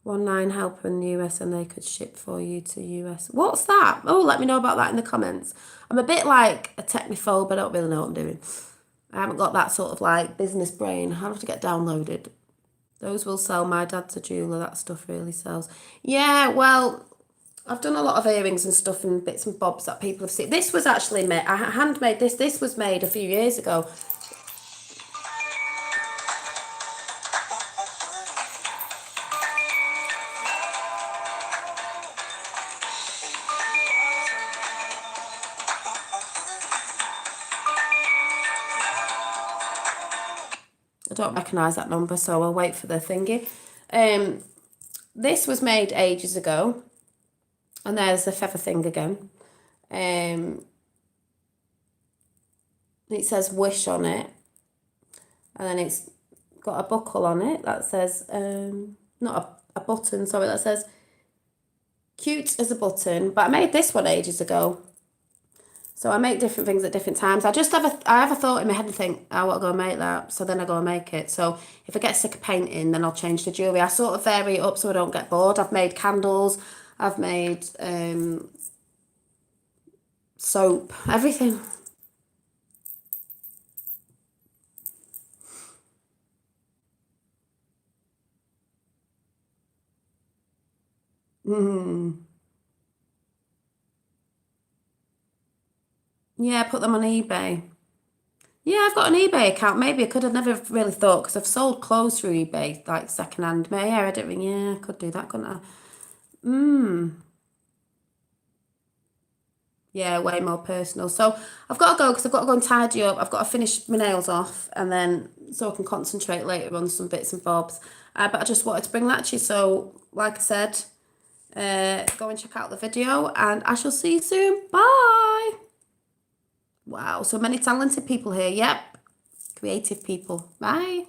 19 helper in the US and they could ship for you to US. What's that? Oh, let me know about that in the comments. I'm a bit like a technophobe. I don't really know what I'm doing. I haven't got that sort of like business brain. I'll have to get downloaded. Those will sell. My dad's a jeweler. That stuff really sells. Yeah, well, I've done a lot of earrings and stuff and bits and bobs that people have seen. This was actually made, I handmade this. This was made a few years ago. I don't recognise that number, so I'll wait for the thingy. This was made ages ago. And there's the feather thing again. It says wish on it. And then it's got a buckle on it that says, not a button, sorry, that says cute as a button. But I made this one ages ago. So I make different things at different times. I have a thought in my head and think, I want to go and make that. So then I go and make it. So if I get sick of painting, then I'll change the jewellery. I sort of vary it up so I don't get bored. I've made candles. I've made soap. Everything. Yeah, put them on eBay. Yeah, I've got an eBay account. Maybe I could have never really thought because I've sold clothes through eBay, like secondhand. Yeah, I didn't. Yeah, I could do that, couldn't I? Yeah, way more personal. So I've got to go because I've got to go and tidy up. I've got to finish my nails off and then so I can concentrate later on some bits and bobs. But I just wanted to bring that to you. So, like I said, go and check out the video and I shall see you soon. Bye. Wow, so many talented people here. Yep, creative people. Bye.